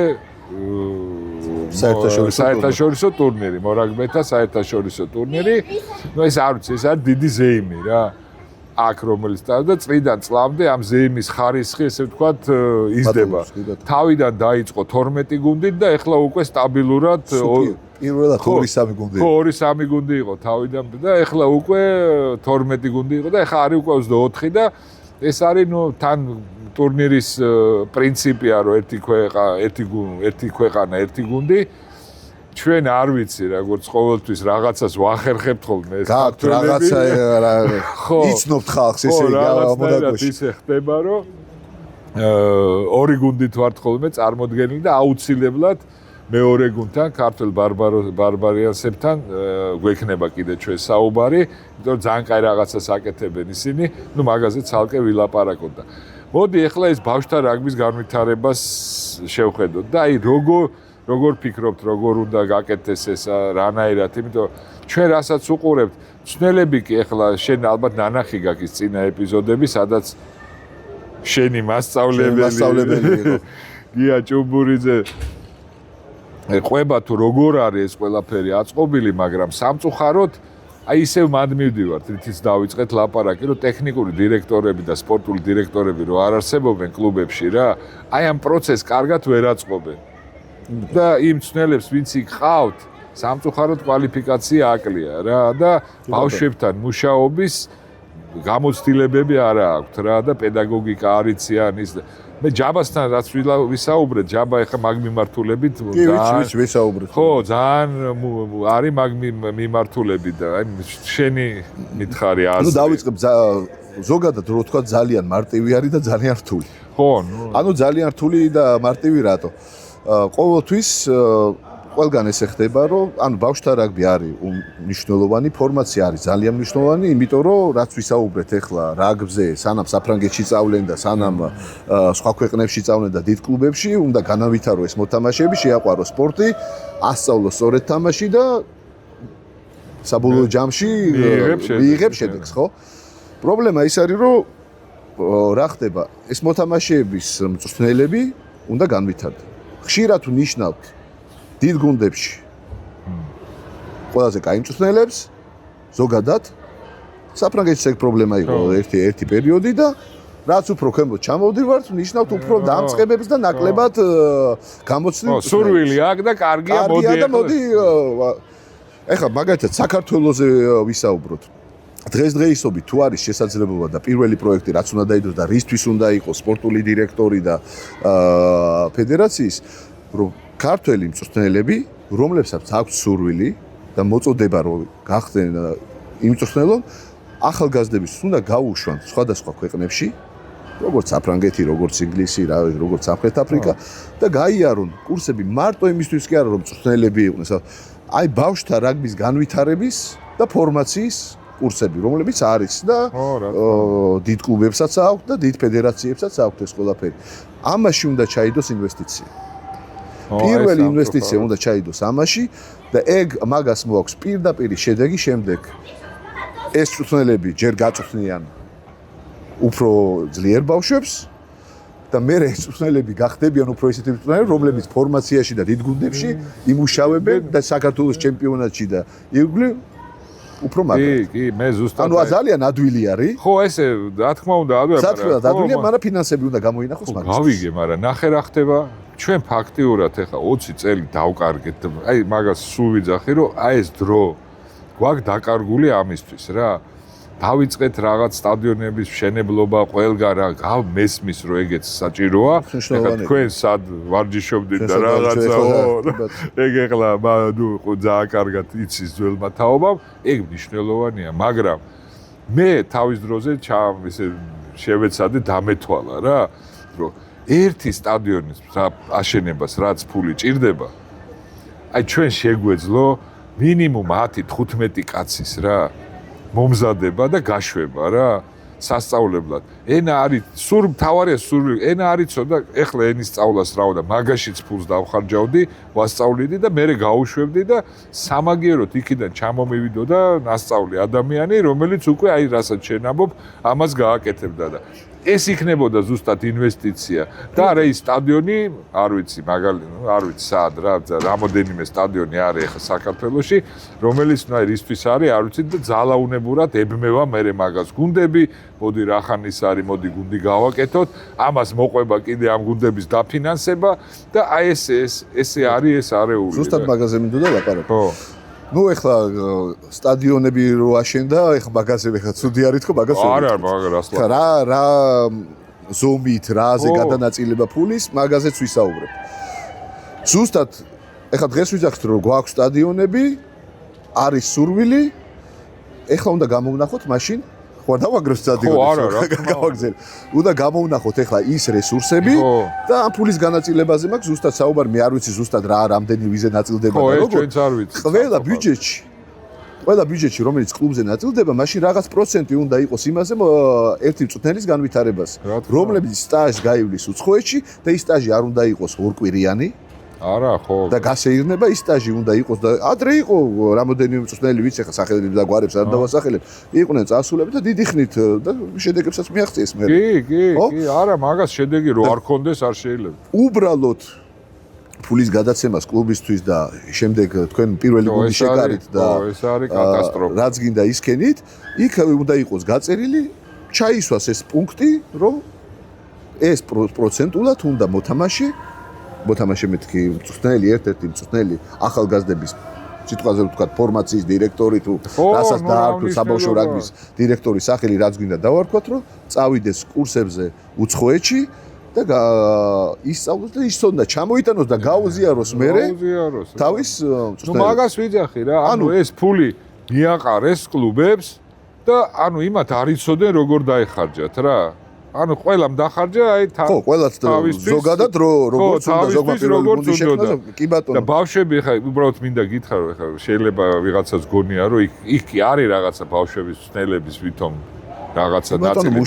საერთაშორისო ტურნირი, მორაგბეთა საერთაშორისო ტურნირი. ნუ ეს არ ვიცი, ეს არის დიდი ზეიმი რა. აქ რომელიც ტარდება წლიდან წლამდე ამ ზეიმის ხარისხი, ესე ვთქვათ, იზრდება. თავიდან დაიწყო 12 გუნდით და ეხლა უკვე სტაბილურად პირველად 2-3 გუნდი. ხო, 2-3 გუნდი იყო თავიდან და ეხლა უკვე 12 გუნდი იყო და ეხლა არის უკვე 24 და ეს არის ნუ თან ტურნირის პრინციპია რომ ერთი ქვეყანა, ერთი გუნდი. ჩვენ არ ვიცი როგორც ყოველთვის რაღაცას ვახერხებთ ხოლმე ეს ქართველები. რაღაცა იცნობთ ხალხს ესე გამოდაკოში. ისე ხდება რომ ორი გუნდით ვართ ხოლმე წარმოდგენილი და აუცილებლად მეორე გუნდთან ქართველ ბარბარიანსებთან გვექნება კიდე ჩვენ საუბარი, იმიტომ რომ ძალიან კაი რაღაცას აკეთებენ ისინი, ნუ მაგაზე ცალკე ვილაპარაკოთ და მოდი ახლა ეს ბავშვთა რაგბის განვითარებას შევხედოთ და აი როგორ ფიქრობთ, როგორ უნდა გაკეთდეს ეს რანაირად, იმიტომ ჩვენ რასაც უყურებთ, ცნელები კი ახლა შენ ალბათ ნანახი გაქვს წინა ეპიზოდები, სადაც შენი მასწავლებელი იყო გია ჭუბურიძე ყვება თუ როგორ არის ეს ყველაფერი აწყობილი, მაგრამ სამწუხაროდ აი ისევ მად მივდივართ, რითიც დავიწყეთ ლაპარაკი, რომ ტექნიკური დირექტორები და სპორტული დირექტორები რო არ არსებობენ კლუბებში რა, აი ამ პროცესს კარგად ვერ აწყობენ. და იმ ცნელებს ვინც იქ ყავთ, სამწუხაროდ კვალიფიკაცია აკლია რა და ბავშვებთან მუშაობის გამოცდილებები არა აქვთ რა და პედაგოგიკა არ იციან ის მე ჯაბასთან რაც ვისაუბრეთ, ჯაბა ეხა მაგ მიმართულებით ძალიან ვისაუბრეთ. ხო, ძალიან არის მაგ მიმართულებით და აი შენი მითხარი აზრი. ნუ დავიწყებ ზოგადად რო თქვა ძალიან მარტივი არის და ძალიან რთული. ხო, ანუ ძალიან რთული და მარტივი რატო? ყოველთვის ყველგან ესე ხდება, რომ ანუ ბავშვთა რაგბი არის მნიშვნელოვანი, ფორმაცია არის ძალიან მნიშვნელოვანი, იმიტომ რომ რაც ვისაუბრეთ ახლა რაგბზე, სანამ საფრანგეთში წავლენ და სანამ სხვა ქვეყნებში წავლენ და დიდ კლუბებში, უნდა განავითარო ეს მოთამაშეები, შეაყვარო სპორტი, ასწავლოს სწორედ თამაში და საბოლოო ჯამში მიიღებს შედეგს, ხო? პრობლემა ის არის, რომ რა ხდება? ეს მოთამაშეების მწვრთნელები უნდა განვითარდეს. ხშირად ვნიშნავთ დიდ გუნდებში ყველაზე კაი მწვრთნელებს ზოგადად საფრანგეთში ეს პრობლემა იყო ერთი პერიოდი და რაც უფრო ქვემოთ ჩამოვდივართ ვნიშნავთ უფრო დამწყებებს და ნაკლებად გამოცდილ სურვილი აქვს და კარგია მოდი ეხლა მაგალითად საქართველოზე ვისაუბროთ დღესდღეობით თუ არის შესაძლებლობა და პირველი პროექტი რაც უნდა დაიდოს და რისთვის უნდა იყოს სპორტული დირექტორი და ფედერაციის რომ ქართველი მწვრთნელები რომლებსაც აქვს სურვილი და მოწოდება რომ გახდნენ იმ მწვრთნელო ახალგაზრდების უნდა გაუშვან სხვადასხვა ქვეყნებში როგორც საფრანგეთი, როგორც ინგლისი, როგორც სამხრეთ აფრიკა და გაიარონ კურსები მარტო იმისთვის კი არა რომ მწვრთნელები იყვნენ აი ბავშვთა რაგბის განვითარების და ფორმაციის კურსები, რომლებიც არის და დიდ კლუბებსაც აქვს და დიდ ფედერაციებსაც აქვს ეს ყველაფერი. ამაში უნდა ჩაიდოს ინვესტიცია. პირველი ინვესტიცია უნდა ჩაიდოს ამაში და ეგ მაგას მოაქვს პირდაპირ შედეგი შემდეგ. ეს მწვრთნელები ჯერ გაწვრთნიან უფრო ძლიერ ბავშვებს და მე ეს მწვრთნელები გახდებიან უფრო ისეთი მწვრთნელები, რომლებიც ფორმაციაში და დიდ გუნდებში იმუშავებენ და საქართველოს ჩემპიონატში და იგივე უფრო მაგრად. კი, მე ზუსტად ანუ ძალიან ადვილი არის. ხო, ესე რა თქმა უნდა, საერთოდ ადვილია, მაგრამ ფინანსები უნდა გამოინახოს მაგას. გავიგე, მაგრამ ნახე რა ხდება. ჩვენ ფაქტიურად ეხა 20 წელი დავკარგეთ. აი მაგას სულ ვიძახი, რომ აი ეს დრო გვაქვს დაკარგული ამისთვის რა. დავიწყეთ რაღაც სტადიონების მშენებლობა, ყველგან რა მესმის რომ ეგეც საჭიროა. ეხლა თქვენ სად ვარჯიშობდით და რაღაცა ეგ ეხლა ნუ ძალიან კარგად იცის ძველმა თაობამ, ეგ მნიშვნელოვანია, მაგრამ მე თავის დროზე ესე შევეცადე დამეთვალა რა, რომ ერთი სტადიონის აშენებას რაც ფული ჭირდება, აი ჩვენ შეგვეძლო მინიმუმ 10-15 კაცის რა მომზადება და გაშვება რა სასწავლებლად. ენა არის მთავარია ენა არიცო და ეხლა ენის სწავლას რაოდა მაგაშიც ფულს დავხარჯავდი, ვასწავლიდი და მერე გავუშვებდი და სამაგიეროდ იქიდან ჩამომივიდო და ნასწავლი ადამიანი, რომელიც უკვე აი რასაც შენ ამბობ, ამას გააკეთებდა და ეს იქნებოდა ზუსტად ინვესტიცია და არა ის სტადიონი, არ ვიცი, არ ვიცი სად რა, რამოდენიმე სტადიონი არის ახლა საქართველოში, რომელიც ნუ აი რისთვის არის, არ ვიცი და ძალაუნებურად ებმევა მერე მაგას გუნდები, მოდი რახანის არის, მოდი გუნდი გავაკეთოთ, ამას მოყვება კიდე ამ გუნდების დაფინანსება და აი ესე არის ეს არეული. ზუსტად მაგაზე მინდოდა ლაპარაკი. ხო. ნუ ეხლა სტადიონები რო აშენდა, ეხლა მაგაზე ეხლა ცუდი არის თქო მაგას. არა, მაგას რა ზომით, რაზე გადანაწილება ფულის, მაგაზეც ვისაუბრებ. ზუსტად ეხლა დღეს ვიძახით რომ გვაქვს სტადიონები, არის სურვილი, ეხლა უნდა გამოვნახოთ მაშინ ხო არ დავაგროვოთ სტადიონებს, გავაგზავნოთ. უნდა გამოვნახოთ ეხლა ის რესურსები და ამ ფულის განაწილებაზე მაქვს ზუსტად საუბარი, მე არ ვიცი ზუსტად რამდენი ვიზე ნაწილდება და როგორ. ჩვენც არ ვიცი. ყველა ბიუჯეტში, რომელიც კლუბზე ნაწილდება, მაშინ რაღაც პროცენტი უნდა იყოს იმაზე ერთი მწვრთნელის განვითარებას, რომლებიც სტაჟს გაივლის უცხოეთში და ის სტაჟი არ უნდა იყოს ორკვირიანი. არა, ხო. და გასეირნება ის სტაჟი უნდა იყოს და ადრე იყო რამოდენიმე მწვრთნელი ვიცი ხა სახელები და გვარებს არ დავასახელებ. იყვნენ წასულები და დიდი ხნით და შედეგებსაც მიაღწიეს მე. კი, არა, მაგას შედეგი რო არ კონდეს არ შეიძლება. უბრალოდ ფულის გადაცემას კლუბისთვის და შემდეგ თქვენ პირველი გუნდი შეკარით და ეს არის კატასტროფა. რაც გინდა ისქენით, იქ უნდა იყოს გაწერილი, ჩაისვას ეს პუნქტი, რომ ეს პროცენტულად უნდა მოთამაშე მეთქი მწვრთნელი ერთ-ერთი მწვრთნელი ახალგაზრდების სიტყვაზე ვთქვათ ფორმაციის დირექტორი თუ რასაც დაარქვეს საბავშვო რაგბის დირექტორის სახელი რაც გინდა დავარქვათ რომ წავიდეს კურსებზე უცხოეთში და ისწავლოს და ის უნდა ჩამოიტანოს და გაუზიაროს მერე თავის მწვრთნელს. ნუ მაგას ვიძახი რა, ანუ ეს ფული მიაყარეს კლუბებს და ანუ იმათ არ იცოდნენ როგორ დაეხარჯათ რა. ანუ ყველამ დახარჯა აი ხო, ყველაც ზოგადად როგორც უნდა ზოგმა პირველი გუნდი შექმნა, კი ბატონო. და ბავშვები ხა უბრალოდ მინდა გითხრა რომ ხა შეიძლება ვიღაცას გონია რომ იქ კი არის რაღაცა ბავშვების ცნელების ვითომ რაღაცა ნაწილი.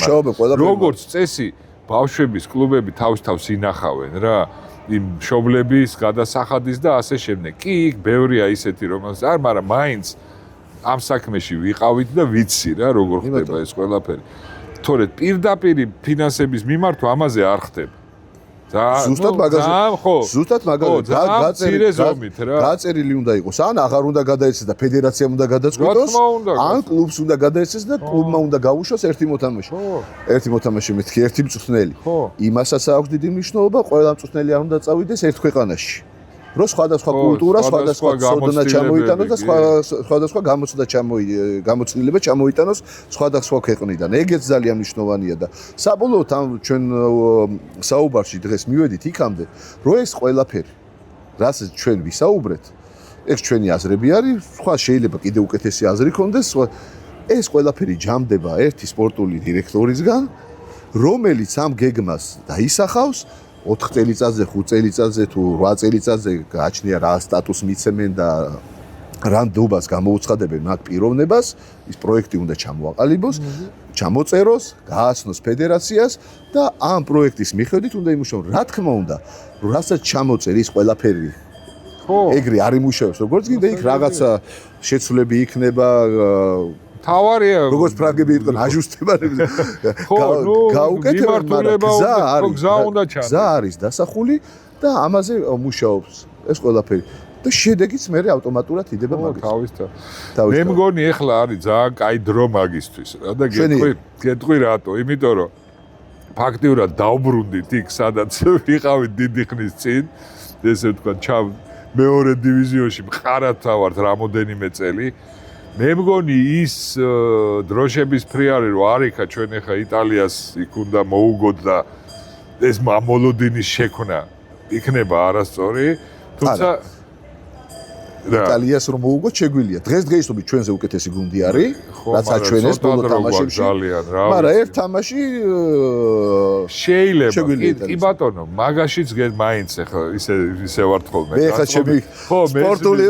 როგორც წესი ბავშვების კლუბები თავის ინახავენ რა იმ მშობლების გადასახადის და ასე შემდეგ. კი იქ ბევრია ისეთი რომელსაც არ, მაგრამ მაინც ამ საქმეში ვიყავით და ვიცი რა როგორ ხდება ეს ყველაფერი. თორე პირდაპირ ფინანსების მიმართვა ამაზე არ ხდება. ზუსტად მაგაზე გაწერილი უნდა იყოს. ან აღარ უნდა გადაეცეს და ფედერაციამ უნდა გადაწყვიტოს, ან კლუბს უნდა გადაეცეს და კლუბმა უნდა გაუშვას ერთი მოთამაშე. ერთი მოთამაშე მეთქი, ერთი მწვრთნელი. იმასაც აქვს დიდი მნიშვნელობა, ყველა მწვრთნელი არ უნდა წავიდეს ერთ ქვეყანაში. რო სხვადასხვა კულტურა, სხვადასხვა სოდნა ჩამოიტანოს და სხვადასხვა გამოცდილება ჩამოიტანოს სხვადასხვა ქვეყნიდან. ეგეც ძალიან მნიშვნელოვანია და საბოლოოდ ამ ჩვენ საუბარში დღეს მივედით იქამდე, რომ ეს ყველაფერი, რასაც ჩვენ ვისაუბრეთ, ეს ჩვენი აზრები არის, სხვა შეიძლება კიდე უკეთესი აზრი ქონდეს, ეს ყველაფერი ჯამდება ერთი სპორტული დირექტორისგან, რომელიც ამ გეგმას დაისახავს 4 წელიწადზე, 5 წელიწადზე თუ 8 წელიწადზე გააჩნია რა სტატუსს მიცემენ და რა ნდობას გამოუცხადებენ მაგ პიროვნებას, ის პროექტი უნდა ჩამოაყალიბოს, ჩამოწეროს, გააცნოს ფედერაციას და ამ პროექტის მიხედვით უნდა იმუშაოს. რა თქმა უნდა, რასაც ჩამოწერ ის ყველაფერი ეგრე არ იმუშავებს, როგორც გინდა იქ რაღაცა შეცვლები იქნება თავარია როგორც ფრანგები იყვნენ აჟუსტებანები გაუკეთებენ, მაგრამ გზა არის დასახული და ამაზე მუშაობს ეს ყველაფერი. და შედეგიც მე ავტომატურად იდება მაგის. თავის. მე მგონი ეხლა არის ძალიან კაი დრო მაგისთვის რა და გეტყვი რატო? იმიტომ რომ ფაქტიურად დავბრუნდით იქ სადაც ვიყავით დიდი ხნის წინ, ესე ვთქვა, მეორე დივიზიონში მყარად ვართ რამოდენიმე წელი. მე მგონი ის დროშების ფრიარი რო არიქა ჩვენ ეხა იტალიას იქ უნდა მოუგოთ და ეს მამოლოდინის შექმნა იქნება არასწორი, თუმცა იტალიას რომ მოუგოთ შეგვიძლია. დღესდღეობით ჩვენზე უკეთესი გუნდი არის, რაც აჩვენეს ბოლო თამაშებში. მაგრამ ერთ თამაში შეიძლება. კი ბატონო, მაგაშიც მაინც ახლა ისე ვარ ხოლმე. მე ხა ჩემი სპორტული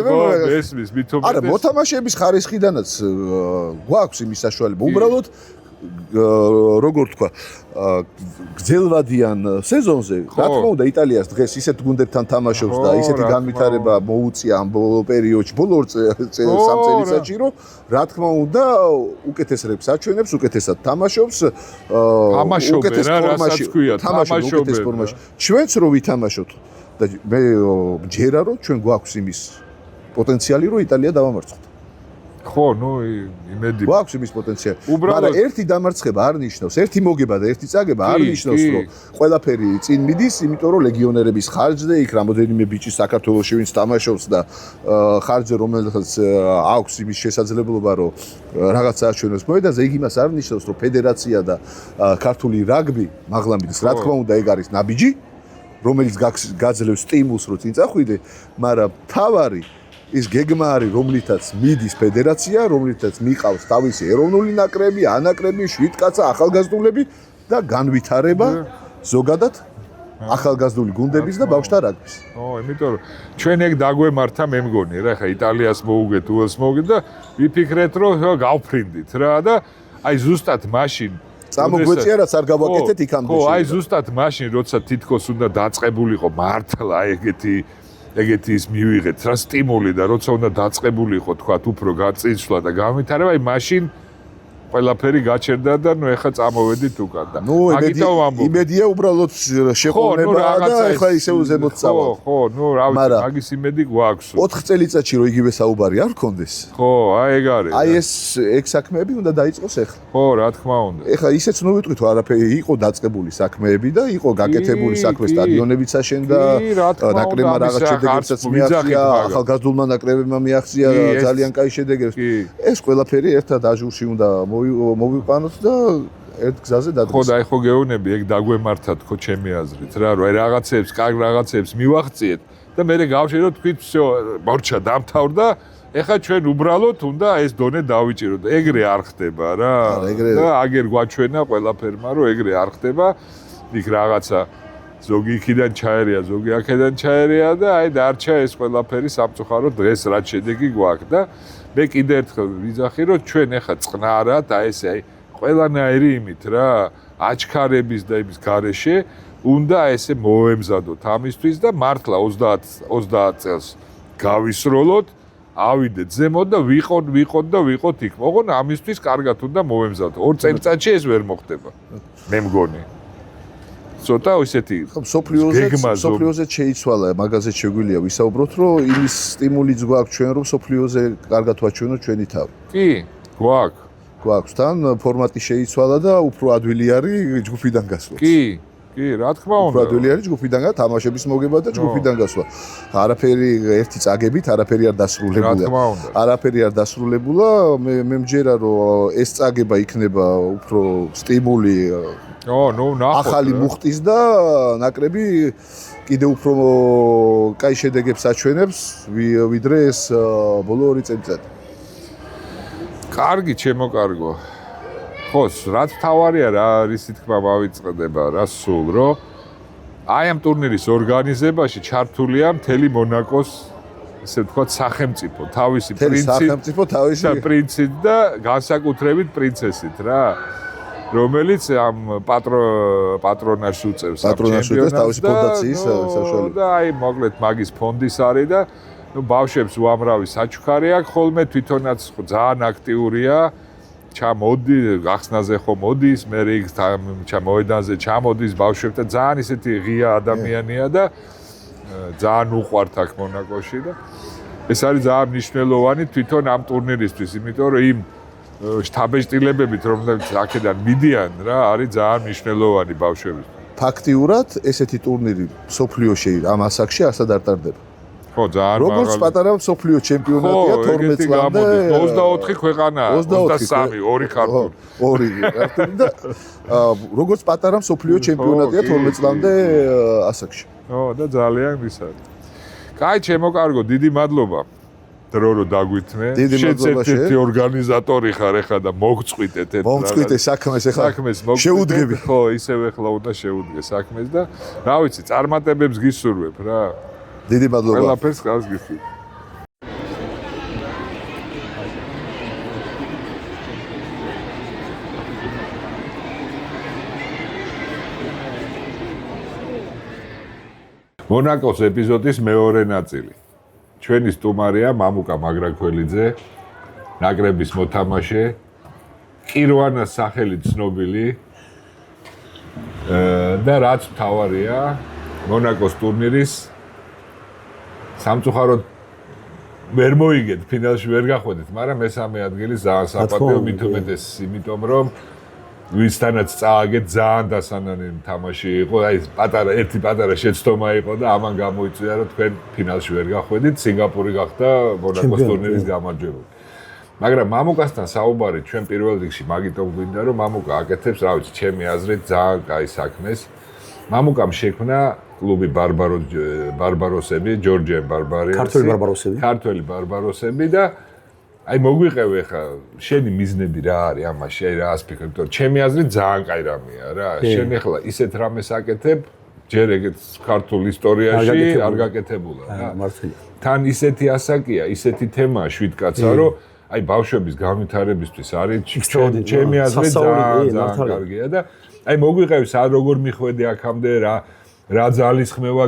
მესმის მithomდეს. არა, მოთამაშეების ხარისხიდანაც გვაქვს იმის საშუალება. უბრალოდ როგორ თქვა, გრძელვადიან სეზონზე, რა თქმა უნდა, იტალიას დღეს ისეთ გუნდებთან თამაშობს და ისეთი განვითარება მოუწია ამ ბოლო პერიოდში, ბოლო 3 წელიწადში, რომ რა თქმა უნდა, უკეთეს რეპს აჩვენებს, უკეთესად თამაშობს, უკეთეს ფორმაში, თამაშობს უკეთეს ფორმაში. ჩვენც რო ვითამაშოთ და მე მჯერა რომ ჩვენ გვაქვს იმის პოტენციალი, რომ იტალია დავამარცხოთ. ხო, ნუ იმედი გვაქვს იმის პოტენციალი. მაგრამ ერთი დამარცხება არ ნიშნავს, ერთი მოგება და ერთი წაგება არ ნიშნავს, რომ ყველაფერი წინ მიდის, იმიტომ რომ ლეგიონერების ხარჯზე იქ რამოდენიმე ბიჭი საქართველოში ვინც თამაშობს და ხარჯზე რომელსაც აქვს იმის შესაძლებლობა, რომ რაღაცა აჩვენოს მოედანზე, იქ იმას არ ნიშნავს, რომ ფედერაცია და ქართული რაგბი მაღლამის, რა თქმა უნდა, ეგ არის ნაბიჯი, რომელიც გაძლევს სტიმულს, რომ წინ წახვიდე, მაგრამ თავარი ის გეგმა არის, რომლითაც მიდის ფედერაცია, რომლითაც მიყავს თავისი ეროვნული ნაკრები, ანაკრები, 7 კაცა, ახალგაზრდულები და განვითარება ზოგადად ახალგაზრდული გუნდების და ბავშვთა რაგბის. იმიტომ რომ ჩვენ ეგ დაგვემართა, მე მგონი რა, ხა იტალიას მოუგეთ, უელს მოუგეთ და ვიფიქრეთ, რომ გავფრინდით რა და აი ზუსტად მაშინ წამოგვეწია რაც არ გავაკეთეთ იქამდე. ხო, აი ზუსტად მაშინ, როცა თითქოს უნდა დაწყებულიყო მართლა ეგეთი ის მივიღეთ რა სტიმული და როცა უნდა დაწყებულიყო თქვათ უფრო გაწინსვლა და განვითარება, აი მაშინ ყველაფერი გაჩერდა და ნუ ეხლა წამოვედით უკან და მაგითო ვამბობ. იმედია უბრალოდ შეყოვნება და ეხლა ისევ ზემოთ წავალ. ხო, ნუ რა ვიცი, მაგის იმედი გვაქვს. 4 წელიწადში რო იგივე საუბარი არ გქონდეს. ხო, აი ეგ არის. აი ეგ საქმეები უნდა დაიწყოს ეხლა. ხო, რა თქმა უნდა. ეხლა ისეც ნუ ვიტყვით, არაფერი იყო დაწყებული საქმეები და იყო გაკეთებული საქმე სტადიონებიც აშენდა, ნაკრებმა რაღაც შედეგებსაც მიაღწია, ახალგაზრდულმა ნაკრებებმა მიაღწია ძალიან კაი შედეგებს. ეს ყველაფერი ერთად აჟურში უნდა მოვიყვანოთ და ერთ გზაზე დადგეს. ხო და აი ხო გეუბნები, ეგ დაგვემართა თქო ჩემი აზრით რა, რომ აი რაღაცებს, კარგ რაღაცებს მივახციეთ და მე გავშეროთ თქვით, всё, მორჩა დამთავრდა, ეხლა ჩვენ უბრალოდ უნდა ეს დონე დავიჭიროთ. ეგრე არ ხდება რა. და აგერ გვაჩვენა ყველაფერმა, რომ ეგრე არ ხდება. იქ რაღაცა ზოგი იქიდან ჩაერია, ზოგი აქედან ჩაერია და აი დარჩა ეს ყველაფერი სამწუხაროდ დღეს რაც შედეგი გვაქვს და მე კიდე ერთხელ ვიძახი, რომ ჩვენ ეხა წყნარად აი ესე აი ყველანაირი იმით რა, აჩქარების და იმის გარეშე უნდა ესე მოემზადოთ ამისთვის და მართლა 30 წელს გავისროლოთ, ავიდეთ ზემოთ და ვიყოთ იქ. ოღონ ამისთვის კარგად უნდა მოემზადოთ. 2 წელიწადში ეს ვერ მოხდება. მე მგონი. ცოტა ისეთი სოფლიოზე შეიცვალა, მაგაზე შეგვიძლია ვისაუბროთ, რომ იმის სტიმულიც გვაქვს ჩვენ, რომ სოფლიოზე კარგად ვაჩვენოთ ჩვენი თავი. კი, გვაქვს. თან ფორმატი შეიცვალა და უფრო ადვილი არის ჯგუფიდან გასვლა. კი, რა თქმა უნდა. უფრო ადვილი არის ჯგუფიდან თამაშების მოგება და ჯგუფიდან გასვლა. არაფერი ერთი წაგებით, არაფერი არ დასრულებულა. რა თქმა უნდა. არაფერი არ დასრულებულა. მე მჯერა, რომ ეს წაგება იქნება უფრო სტიმული ახალი მუხტის და ნაკრები კიდე უფრო კაი შედეგებს აჩვენებს, ვიდრე ეს ბოლო 2 წელიწადი. კარგი, ჩემოკარგო. ხო, რაც თავარია რა არის თქმა მავიწყდება, რა სულ, რომ აი ამ ტურნირის ორგანიზებაში ჩართულია მთელი მონაკოს, ესე ვთქვათ, სახელმწიფო, თავისი პრინცით და განსაკუთრებით პრინცესით რა. რომელიც ამ პატრონაჟს უწევს თავისი ფონდაციის საშუალებით. და აი მოკლედ მაგის ფონდის არის და ნუ ბავშვებს უამრავი საჩუქარი აქვს, ხოლმე თვითონაც ძალიან აქტიურია. ჩამოდი, გახსნაზე ხო მოდის, მე იქ მოედანზე ჩამოდის ბავშვებთან, ძალიან ისეთი ღია ადამიანია და ძალიან უყვართ აქ მონაკოში და ეს არის ძალიან მნიშვნელოვანი თვითონ ამ ტურნირისთვის, იმიტომ რომ იმ შთაბეჭდილებებით, რომლებიც აქედან მიდიან რა, არის ძალიან მნიშვნელოვანი ბავშვებისთვის. ფაქტიურად ესეთი ტურნირი სოფლიოში ამ ასაკში ასად არ ტარდება. ხო, ძალიან მაღალი. როგორც პატარა სოფლიო ჩემპიონატია 12 წლამდე 24 ქვეყანაა, 23, ორი ქართული. ორი ქართული და როგორც პატარა სოფლიო ჩემპიონატია 12 წლამდე ასაკში. ხო, და ძალიან ისაა. კაი, ჩემო კარგო, დიდი მადლობა. დრო რო დაგვითმე. შეცდეთ ორგანიზატორი ხარ ეხლა და მოგწყვიტეთ ერთ. მოგწყვიტე საქმეს ეხლა. შეუდგები. ხო, ისევ ეხლა უნდა შეუდგე საქმეს და რა ვიცი, წარმატებებს გისურვებ რა. დიდი მადლობა. ყველაფერს კარგს გისურვებ. მონაკოს ეპიზოდის მეორე ნაწილი. ჩვენი სტუმარია მამუკა მაგრაქველიძე, ნაკრების მოთამაშე, კირვანას სახელით ცნობილი და რაც მთავარია, მონაკოს ტურნირის სამწუხაროდ ვერ მოიგეთ, ფინალში ვერ გახვედით, მაგრამ მესამე ადგილი ძალიან საპატიო, მით უმეტეს იმიტომ რომ ვისთანაც წააგეთ ძალიან დასანანი თამაში იყო, აი ერთი პატარა შეცდომა იყო და ამან გამოიწვია რომ თქვენ ფინალში ვერ გახვედით, სინგაპური გახდა მონაკოს ტურნირის გამარჯვებული. მაგრამ მამუკასთან საუბარი ჩვენ პირველ რიგში მაგიტომ გვინდა რომ მამუკა აკეთებს, რა ვიცი, ჩემი აზრით ძალიან კაი საქმეს. მამუკამ შექმნა კლუბი ბარბაროსები, ჯორჯიან ბარბარიასი, ქართველი ბარბაროსები და აი მოგვიყევი ხა შენი მიზნები რა არის ამაში, აი რა ასპექტი, იმიტომ რომ ჩემი აზრით ძალიან კაი რამეა რა. შენ ახლა ისეთ რამეს აკეთებ, ჯერ ეგეთ ქართულ ისტორიაში არ გაკეთებულა რა. მართალია. თან ისეთი ასაკია, ისეთი თემაა შვიდკაცა, რომ აი ბავშვების განვითარებისთვის არის ჩემი აზრით ძალიან კარგია და აი მოგვიყევი სად როგორ მიხვედი აქამდე რა ძალისხმევა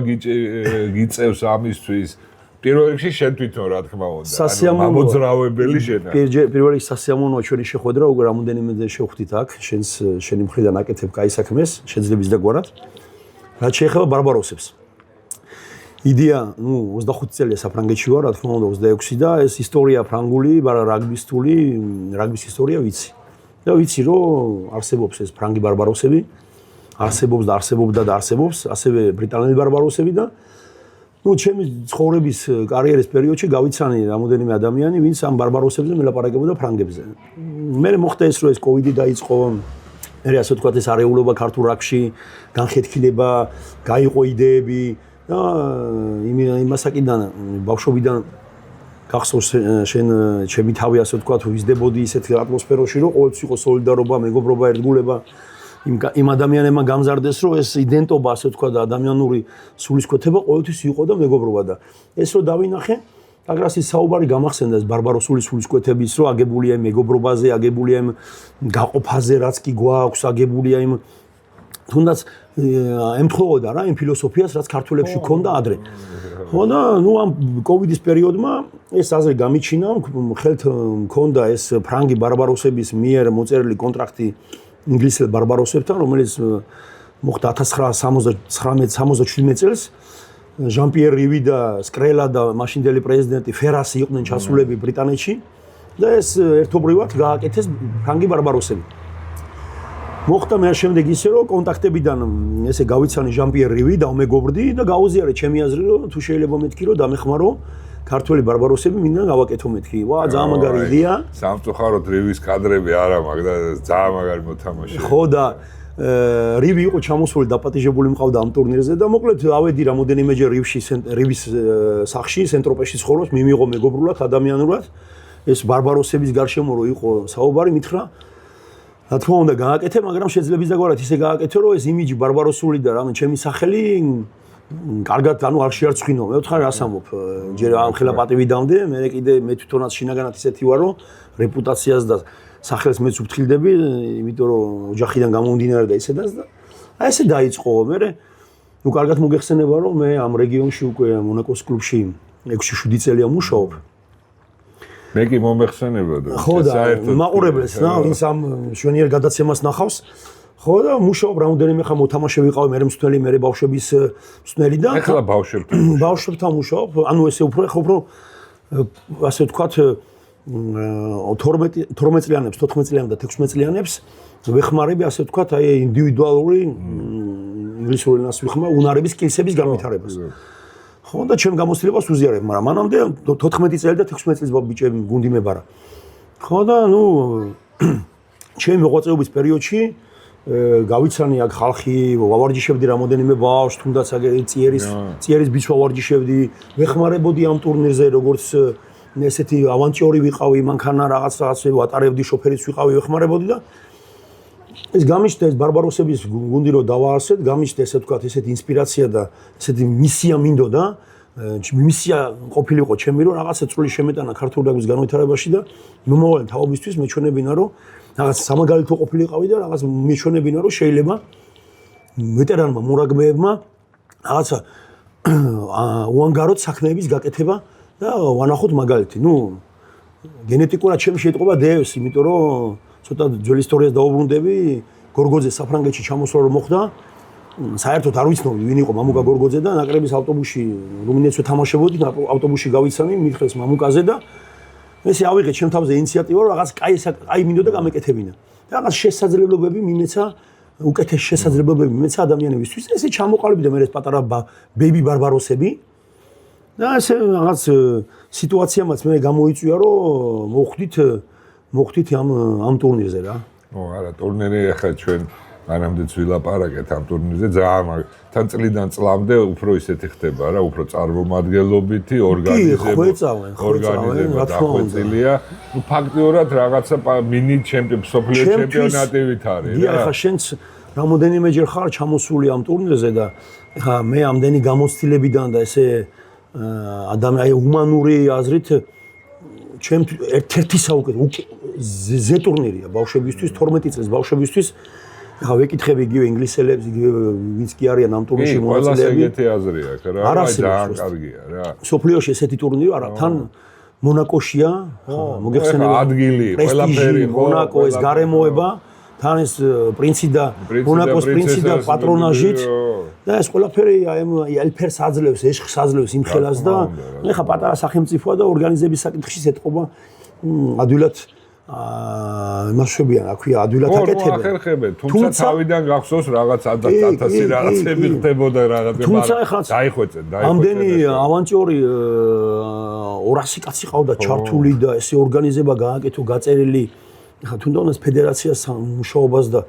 გიწევს ამისთვის. პირველ რიგში შენ თვითონ რა თქმა უნდა, ანუ მამოძრავებელი შენ. პირველ რიგში სასიამოვნოა ჩვენი შეხვედრა, უკვე რამოდენიმე შევხვდით აქ, შენი მხრიდან აკეთებ კაი საქმეს, შეძლებს დაგვარად. რაც შეეხება ბარბაროსებს. იდეა, 25 წელია საფრანგეთში ვარ, რა თქმა უნდა 26 და ეს ისტორია ფრანგული, რაგბისტული, რაგბის ისტორია ვიცი. და ვიცი რომ არსებობს ეს ფრანგი ბარბაროსები, არსებობს და არსებობდა და არსებობს, ასევე ბრიტანელი ბარბაროსები და ჩემი ცხოვრების კარიერის პერიოდში გავიცანი რამოდენიმე ადამიანი, ვინც ამ ბარბაროსებზე მელაპარაკებოდა ფრანგებზე. მე მოხდა ეს რომ ეს კოვიდი დაიწყო, მე ასე ვთქვათ ეს არეულობა ქართულ რაგბში, განხეთქილება, გაიყო იდეები და იმასაკიდან ბავშვობიდან გახსოვს შენ ჩემი თავი ასე ვთქვათ ვიზდებოდი ისეთ ატმოსფეროში რომ ყოველთვის იყო სოლიდარობა, მეგობრობა, ერთგულება იმ ადამიანებმა გამზარდეს რომ ეს იდენტობა ასე ვთქვათ და ადამიანური სულისკვეთება ყოველთვის იყო და მეგობრობა და ეს რომ დავინახე აგრას ის საუბარი გამახსენდა ეს ბარბაროსული სულისკვეთების რომ აგებულია იმ მეგობრობაზე, აგებულია იმ გაყოფაზე, რაც კი გვაქვს, აგებულია იმ თუნდაც ემთხოვოდა რა იმ ფილოსოფიას რაც ქართველებში ქონდა ადრე. ხო და ამ კოვიდის პერიოდმა ეს აზრი გამიჩინა, ხელთ მქონდა ეს ფრანგი ბარბაროსების მიერ მოწერილი კონტრაქტი ინგლისელ ბარბაროსებთან, რომელიც მოხდა 1969-67 წელს. ჟან-პიერ რივი და სკრელა და მაშინდელი პრეზიდენტი ფერასი იყვნენ ჩასულები ბრიტანეთში და ეს ერთობრივად გააკეთეს ფრანგი ბარბაროსები. მოხდა მე შემდეგ ისე რომ კონტაქტებიდან ესე გავიცანი ჟან-პიერ რივი და მეგობრდი და გაუზიარე ჩემი აზრი რომ თუ შეიძლება მეთქი რომ დამეხმარო ქართველი ბარბაროსები მინდა გავაკეთო მეთქი. ვა ძალიან მაგარი იდეა. სამწუხაროდ რივის კადრები არა მაქვს და ძალიან მაგარი მოთამაშე. ხო და რივი იყო ჩამოსული დაპატიჟებული მყავდა ამ ტურნირზე და მოკლედ ავედი რამოდენიმეჯერ რივის სახლში სენტროპეში ცხოვრობს, მიმიღო მეგობრულად, ადამიანურად. ეს ბარბაროსების გარშემო რო იყო საუბარი, მითხრა რა თქმა უნდა გააკეთე, მაგრამ შეიძლება ისე ისე გააკეთე, რომ ეს იმიჯი ბარბაროსული და რამე ჩემი სახელი კარგად ანუ არ შეარცხინო. მე ვთხარ რას ამბობ, ჯერ ამ ხელა პატივი დამდე, მე კიდე მე თვითონაც შინაგანად ისეთი ვარ, რომ რეპუტაციას და სახელს მეც ვფრთხილდები, იმიტომ რომ ოჯახიდან გამომდინარე და ისედაც და აი ესე დაიწყო. მე კარგად მოგეხსენება, რომ მე ამ რეგიონში უკვე მონაკოს კლუბში 6-7 წელია მუშაობ. მე კი მომეხსენებოდა ხო და მაყურებელს რა ვინც ამ შვენიერ გადაცემას ნახავს ხო და მუშაობ რამდენიმე ხანი მოთამაშე ვიყავი, მე მსწავლელი, მე ბავშვების მსწავლელი და ეხლა ბავშვებთან მუშაობ, ანუ ესე უფრო ასე ვთქვათ 12 წლიანებს, 14 წლიანებს და 16 წლიანებს ვეხმარები ასე ვთქვათ აი ინდივიდუალური ინგლისური ენას ვიხმარ უნარების სკილსების განვითარებას. ხო და ჩემ გამოცდილებას უზიარებ, მაგრამ მანამდე 14 წელი და 16 წლის ბიჭები გუნდი მებარა. ხო და ნუ ჩემი მოღვაწეობის პერიოდში გავიცანი აქ ხალხი, ვავარჯიშებდი რამოდენიმე ბავშვს, თუნდაც წიერის ბიჭს ვავარჯიშებდი, ვეხმარებოდი ამ ტურნირზე როგორც ესეთი ავანტიორი ვიყავი, მანქანა რაღაცას ვატარებდი, შოფერიც ვიყავი, ვეხმარებოდი და ეს გამიშთა ეს ბარბაროსების გუნდი რო დავაარსეთ, გამიშთა ესე ვთქვათ ესეთი ინსპირაცია და ესეთი მისია მინდოდა, მისია ყოფილიყო ჩემი რომ რაღაცა წვლილი შემეტანა ქართული რაგბის განვითარებაში და მომავალი თაობისთვის მეჩვენებინა რომ რაღაც სამაგალითო ყოფილიყავი და რაღაც მეჩვენებინა რომ შეიძლება ვეტერანმა მურაგბეებმა რაღაცა უანგაროდ საქმეების გაკეთება და ვანახოთ მაგალითი. ნუ გენეტიკურად ჩემი შეიტყობა დევს, იმიტომ რომ ცოტა ძველი ისტორიას დაუბრუნდები, გორგოძე საფრანგეთში ჩამოსვლა რომ მოხდა, საერთოდ არ ვიცნობდი ვინ იყო მამუკა გორგოძე და ნაკრების ავტობუსში რუმინეთს ვეთამაშებოდი, ავტობუსში გავიცანი, მითხრეს მამუკაზე და ესე ავიღე ჩემ თავზე ინიციატივა რომ რაღაც კაი მინდოდა გამეკეთებინა. და რაღაც შესაძლებლობები მიმეცა, უკეთეს შესაძლებლობები მიმეცა ადამიანებისთვის. ესე ჩამოყალიბდა მე ეს პატარა ბეიბი ბარბაროსები და ესე რაღაც სიტუაციამაც მე გამოიწვია რომ მოხდით ამ ტურნირზე რა. არა, ტურნირი ახლა ჩვენ მანამდე ვილაპარაკეთ ამ ტურნირზე, ძალიან თან წლიდან წლამდე უფრო ისეთი ხდება რა, უფრო წარმომადგენლობითი ორგანიზება დახვეწილია. ნუ ფაქტიურად რაღაცა მინი სოფლიო ჩემპიონატივით არის რა. ახლა შენც რამოდენიმეჯერ ხარ ჩამოსული ამ ტურნირზე და ახლა მე ამდენი გამოცდილებიდან და ესე ადამიანი ჰუმანური აზრით ჩემ ერთ-ერთი საუკეთესო ზე ტურნირია ბავშვებისთვის 12 წლის ბავშვებისთვის ახლა ვეკითხები იგივე ინგლისელებს იგივე ვინც კი არიან ამ ტურნირში მონაწილეები ყველას ეგეთი აზრი აქვს რა ძალიან კარგია რა სოფლიოში ესეთი ტურნირი არა თან მონაკოშია მოგეხსენება ადგილი ყველაფერი მონაკო ეს გარემოება თან ეს პრინცი და მონაკოს პრინცი და პატრონაჟით და ეს ყველაფერი აი ელფერს აძლევს ეშხს აძლევს იმ ხელას და ეხა პატარა სახელმწიფოა და ორგანიზების საკითხში ეთყობა ადვილად მასშტაბიან აქვია ადვილად აკეთებენ ახერხებენ თუმცა თავიდან გახსოვს რაღაც 1000 რაღაცები ხდებოდა რაღაცა თუმცა ეხლა დაიხვეწენ ამდენი ავანტიორი 200 კაცი ყავდა ჩართული და ესე ორგანიზება გააკეთო გაწერილი ეხლა თუნდაც ფედერაციას მუშაობას და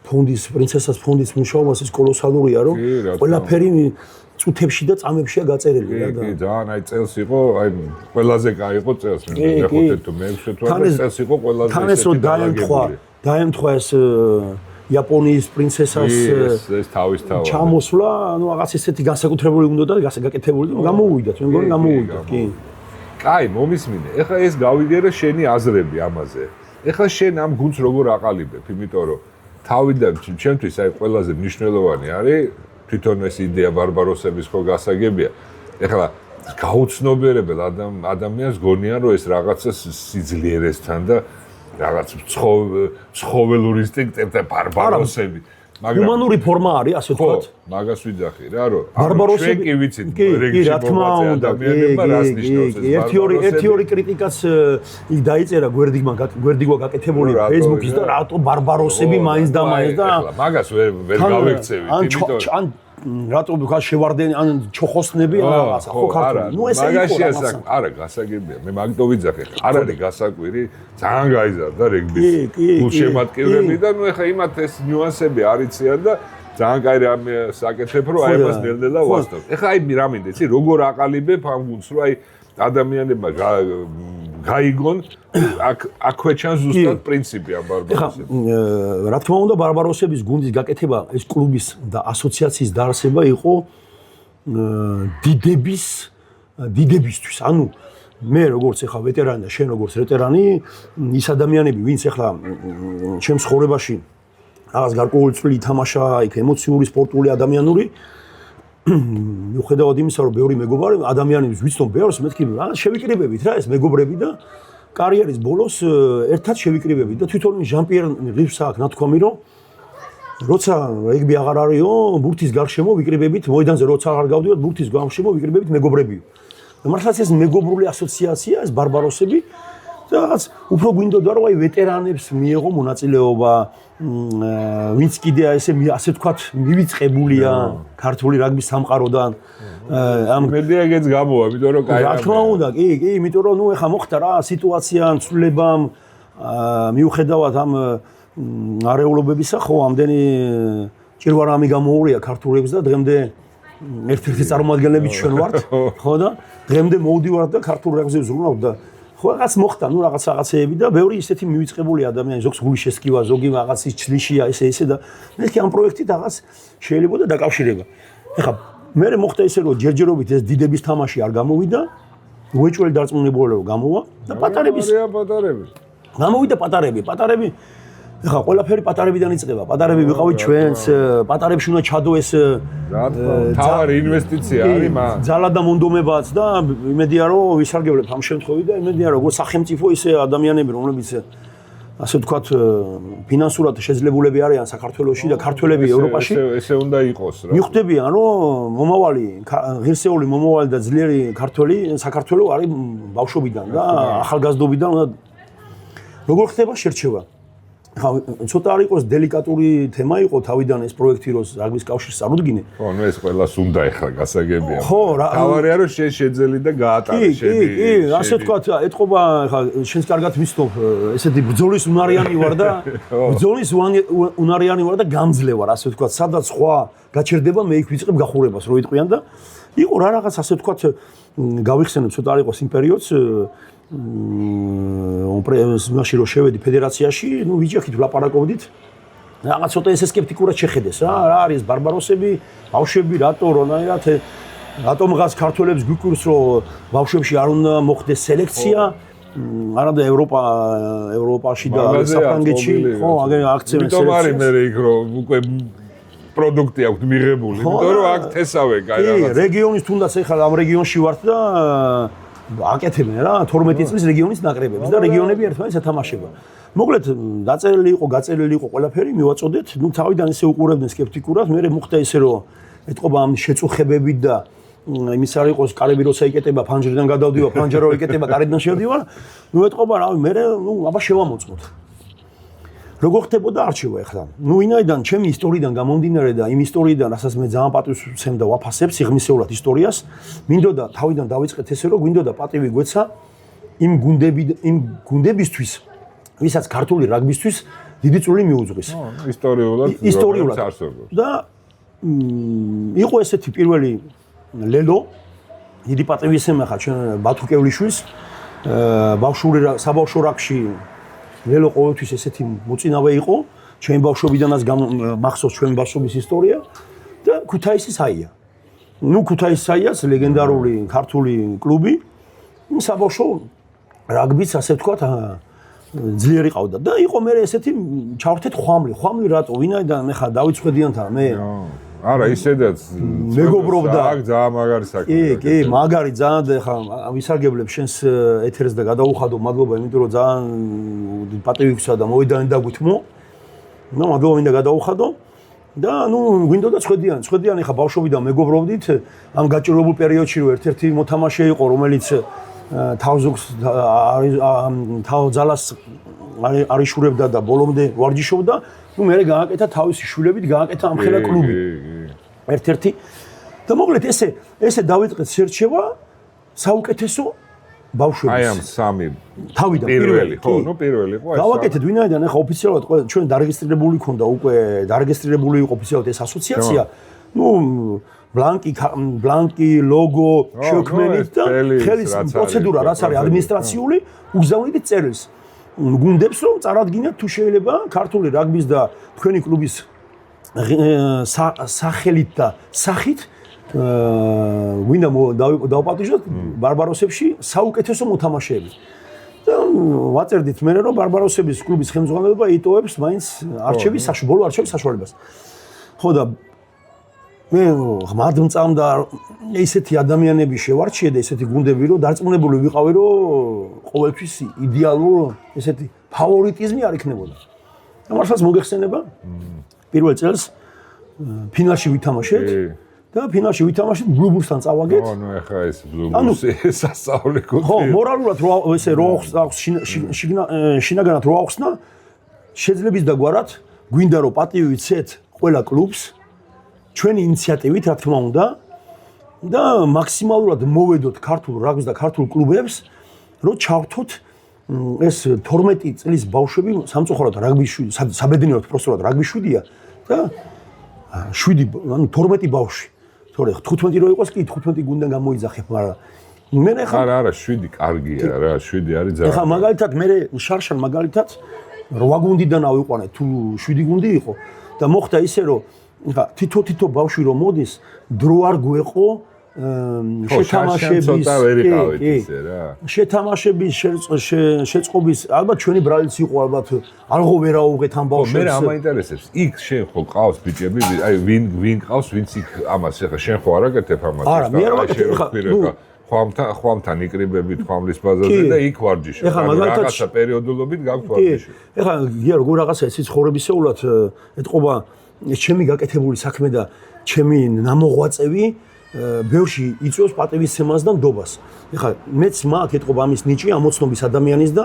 ფონდის პრინცესას ფონდის მუშაობას ის კოლოსალურია რომ ყველაფერი წუთებში და წამებშია გაწერილი რა და კი ძალიან აი წელს იყო აი ყველაზე კაი იყო წელს მე მეხუთე თუ მე-6 თვე წელს იყო ყველაზე თან ეს რომ დაემთხვა ეს იაპონიის პრინცესას ეს თავისთავად ჩამოსვლა ანუ რაღაც ესეთი განსაკუთრებული უნდა და გაკეთებული და გამოუვიდათ მე მგონი გამოუვიდა კი კაი მომისმინე ეხლა ეს გავიგე რა შენი აზრები ამაზე ეხლა შენ ამ გუნდს როგორ აყალიბებ იმიტომ რომ თავიდან ჩემთვის აი ყველაზე მნიშვნელოვანი არის თვითონ ეს იდეა ბარბაროსების ხო გასაგებია. ეხლა გაუცნობიერებელ ადამიანს გონია რომ ეს რაღაცა სიძლიერესთან და რაღაც ცხოველურ ინსტინქტებთან ბარბაროსები. მაგრამ ჰუმანური ფორმა არის ასე ვთქვათ. მაგას ვიძახი რა რომ ბარბაროსები კი ვიცით რეგში მომაწე ადამიანებმა რას ნიშნავს ეს ბარბაროსები. ერთი კრიტიკაც იქ დაიწერა გვერდიგვა გაკეთებული Facebook-ის და რატო ბარბაროსები მაინც და მაინც და მაგას ვერ გავექცევით იმიტომ ან რატო შევარდენი ან ჩოხოსნები ან რაღაცა ხო ქართული ნუ ესე იყო არა გასაგებია მე მაგიტო ვიძახე არ არის გასაკვირი ძალიან გაიზარდა რეგბის გულშემატკივრები და ნუ ეხა იმათ ეს ნიუანსები არიციან და ძალიან კაი რამე საკეთებ რომ აი მას ნელ-ნელა ვასწავ ეხა აი რა მინდა იცი როგორ აყალიბებ ამ გუნდს რომ აი ადამიანებმა გაიგონ აქვე ჩანს ზუსტად პრინციპი ამ ბარბაროსების. რა თქმა უნდა ბარბაროსების გუნდის გაკეთება ეს კლუბის და ასოციაციის დაარსება იყო დიდებისთვის. ანუ მე როგორც ახლა ვეტერანი და შენ როგორც ვეტერანი ის ადამიანები ვინც ახლა ჩემს ცხოვრებაში რაღაც გარკვეული წვლილი ითამაშა იქ ემოციური სპორტული ადამიანური მიუხედავად იმისა, რომ ბევრი მეგობარი ადამიანებს ვიცნობ ბევრს, მეთქი რა შევიკრიბებით რა ეს მეგობრები და კარიერის ბოლოს ერთად შევიკრიბებით და თვითონ ჟან-პიერ რივს აქვს ნათქვამი, რომ როცა რეგბი აღარ არისო, ბურთის გარშემო ვიკრიბებით, მოედანზე როცა აღარ გავდივართ, ბურთის გარშემო ვიკრიბებით მეგობრებიო. და მართლაც ეს მეგობრული ასოციაცია, ეს ბარბაროსები და რაღაც უფრო გვინდოდა რომ აი ვეტერანებს მიეღო მონაწილეობა, ვინც კიდე ასე ვთქვათ, მივიწყებულია ქართული რაგბის სამყაროდან. ამ მედიაგეც გამოვა, იმიტომ რომ კაი რა თქმა უნდა, კი, იმიტომ რომ ნუ ეხა მოხდა რა სიტუაცია ცვლილებამ მიუხედავად ამ არეულობებისა, ხო, ამდენი ჭირვარამი გამოურია ქართულებს და დღემდე ერთ-ერთი წარმომადგენლებით ჩვენ ვართ, ხო და დღემდე მოვდივართ და ქართულ რაგბზე ვზრუნავთ და ხო რაღაც მოხდა, ნუ რაღაცეები და ბევრი ისეთი მივიწყებული ადამიანი, ზოგს გული შესკივა, ზოგი რაღაცის ჩლიშია, ესე და მეთქი ამ პროექტით რაღაც შეიძლება და დაკავშირება. ეხა მე მოხდა ისე რომ ჯერჯერობით ეს დიდების თამაში არ გამოვიდა, უეჭველი დარწმუნებულება გამოვა და პატარების გამოვიდა პატარები ეხა ყველაფერი პატარებიდან იწყება. პატარები ვიყავით ჩვენც, პატარებში უნდა ჩადო ეს თავარი ინვესტიცია არის მან. ძალა და მონდომებაც და იმედია რომ ვისარგებლებ ამ შემთხვევით და იმედია როგორც სახელმწიფო ისე ადამიანები რომლებიც ასე ვთქვათ ფინანსურად შეძლებულები არიან საქართველოში და ქართველები ევროპაში ესე უნდა იყოს რა. მიხვდებიან რომ მომავალი ღირსეული მომავალი და ძლიერი ქართველი საქართველოს არის ბავშვობიდან და ახალგაზრდობიდან უნდა როგორ ხდება შერჩევა. ხა ცოტა არ იყოს დელიკატური თემა იყო თავიდან ეს პროექტი როს რაგბის კავშირს წარუდგინე. ხო, ნუ ეს ყველას უნდა ეხლა გასაგებია. ხო, რა თავარია რომ შეძელი და გაატარე შენი. კი, ასე ვთქვათ, ეთყობა ხა შენს კარგად მისნობ, ესეთი ბრძოლის უნარიანი ვარ და ბრძოლის უნარიანი ვარ და გამძლე ვარ, ასე ვთქვათ, სადაც სხვა გაჩერდება მე იქ ვიწყებ გახურებას, რო იტყვიან და იყო რა რაღაც ასე ვთქვათ, გავიხსენებ ცოტა არ იყოს იმ პერიოდს მაშინ რომ შევედი ფედერაციაში, ნუ ვიჯახით ვლაპარაკობდით. რაღაც ცოტა ესე სკეპტიკურად შეხედეს რა არის ბარბაროსები, ბავშვები, რატომ ღაც ქართველებს გვიკვირს რომ ბავშვებში არ უნდა მოხდეს სელექცია, არამედ ევროპაში და საფრანგეთში, ხო, აქცევენ სელექციას. იმიტომ არის მე იქ რომ უკვე პროდუქტი აქვს მიღებული, იმიტომ რომ აქ თესავე კაი რაღაც. კი, რეგიონის თუნდაც ეხლა ამ რეგიონში ვართ და აკეთებენ რა 12 წლის რეგიონის ნაკრებებს და რეგიონები ერთმანეთს ეთამაშება. მოკლედ დაწერილი იყო, გაწერილი იყო ყველაფერი, მივაწოდეთ. ნუ თავიდან ისე უყურებდნენ სკეპტიკურად, მე მოხდა ისე რომ ეთყობა ამ შეწუხებებით და იმის არ იყოს კარები როცა იკეტება, ფანჯრიდან გადავდივარ, ფანჯრა რო იკეტება, კარიდან შევდივარ. ნუ ეთყობა რა, მე ნუ აბა შევამოწმოთ. როგორ ხდებოდა არჩევა ახლა? ნუ ვინაიდან ჩემი ისტორიიდან გამომდინარე და იმ ისტორიიდან, რასაც მე ძალიან პატივს ვცემ და ვაფასებ სიღრმისეულად ისტორიას, მინდოდა თავიდან დავიწყეთ ესე რომ გვინდოდა პატივი გვეცა იმ გუნდებისთვის, ვისაც ქართული რაგბისთვის დიდი წვლილი მიუძღვის. ისტორიულად არსებობს. და იყო ესეთი პირველი ლელო, დიდი პატივი ვისმენ ახლა ჩვენ ბათუკევლიშვილს, საბავშვო რაგბში ლელო ყოველთვის ესეთი მოწინავე იყო, ჩემი ბავშვობიდანაც მახსოვს ჩვენი ბავშვობის ისტორია და ქუთაისის აია. ნუ ქუთაისის აიას ლეგენდარული ქართული კლუბი, საბავშვო რაგბიც ასე ვთქვათ ძლიერი ყავდა და იყო მე ესეთი ჩავერთეთ ხვამლი რატო ვინაიდან მე ხა დავით ხვედიანთან მე არა ისედაც მეგობრობდა აქ ძალიან მაგარი საქმე. კი, მაგარი ძალიან და ხა ვისარგებლებ შენს ეთერს და გადაუხადო მადლობა იმიტომ რომ ძალიან პატივი გსა და მოედანი დაგვითმო. ნუ მადლობა მინდა გადაუხადო და ნუ გვინდოდა ხვედიანი ხა ბავშვობიდან მეგობრობდით ამ გაჭირვებულ პერიოდში რომ ერთ-ერთი მოთამაშე იყო რომელიც თავზოგს თავ ძალას არიშურებდა და ბოლომდე ვარჯიშობდა. ნუ მე გააკეთა თავისი შვილებით გააკეთა ამ ხელა კლუბი. ერთ-ერთი და მოკლედ ესე დავიწყეთ შერჩევა საუკეთესო ბავშვების. აი ამ სამი თავიდან პირველი, ხო, ნუ პირველი იყო ეს. გავაკეთეთ ვინაიდან ახლა ოფიციალურად ჩვენ დარეგისტრირებული ქონდა უკვე დარეგისტრირებული იყო ოფიციალურად ეს ასოციაცია. ნუ ბლანკი ლოგო შექმნით და ხელის პროცედურა რაც არის ადმინისტრაციული უგზავნით წერილს. გუნდებს რომ წარადგინათ თუ შეიძლება ქართული რაგბის და თქვენი კლუბის სახელით და სახით გვინდა დავაპატიჟოთ ბარბაროსებში საუკეთესო მოთამაშეები. და ვაწერდით მე რომ ბარბაროსების კლუბის ხელმძღვანელობა იტოვებს მაინც არჩევის ბოლო არჩევის საშუალებას. ხო და მე ღმად მწამდა ესეთი ადამიანები შევარჩიე და ესეთი გუნდები რომ დარწმუნებული ვიყავი რომ ყოველთვის იდეალურ ესეთი ფავორიტიზმი არ იქნებოდა. და მართლაც მოგეხსენება პირველ წელს ფინალში ვითამაშეთ და ფინალში ვითამაშეთ ბლუბურსთან წავაგეთ. ნუ ეხა ეს ბლუბურსი სასწაული გუნდი. ხო, მორალურად ესე რო აქვს შინაგანად რო აქვს და შეძლებს და გვარად გვინდა რომ პატივი ვიცეთ ყველა კლუბს ჩვენი ინიციატივით რა თქმა უნდა და მაქსიმალურად მოვედოთ ქართულ რაგბის და ქართულ კლუბებს რომ ჩავთოთ ეს 12 წლის ბავშვები სამწუხაროდ რაგბის საბედნიეროდ პროფესორად რაგბის 7-ია და 7 ანუ 12 ბავშვი თორე 15 რო იყოს კი 15 გუნდიდან გამოიძახებ მაგრამ მე ხა არა 7 კარგია რა 7 არის ძალიან ხა მაგალითად მე შარშან მაგალითად 8 გუნდიდან ავიყვანე თუ 7 გუნდი იყო და მოხდა ისე რომ ხა თითო ბავშვი რომ მოდის დრო არ გვეყო შეთამაშების შეთამაშების შეწყობის ალბათ ჩვენი ბრალიც იყო ალბათ არღო ვერაუღეთ ამ ბავშვებს მე რა მაინტერესებს იქ შენ ხო ყავს ბიჭები აი ვინ ყავს ვინც იქ ამას ეხა შენ ხო არ აკეთებ ამას არა მე არ ვაკეთებ ხა ხვამთან იკრიბებით ხამლის ბაზარზე და იქ ვარჯიშობ რაღაცა პერიოდულობით გაქვს ვარჯიში ეხა გია როგორ რაღაცა ეს ცხოვრებისეულად ეთყობა ჩემი გაკეთებული საქმე და ჩემი ნამოღვაწევი ბევრში იწვევს პატივისცემას და ნდობას. ეხლა მეც მაქვს ეთყობა ამის ნიჭი ამოცნობის ადამიანის და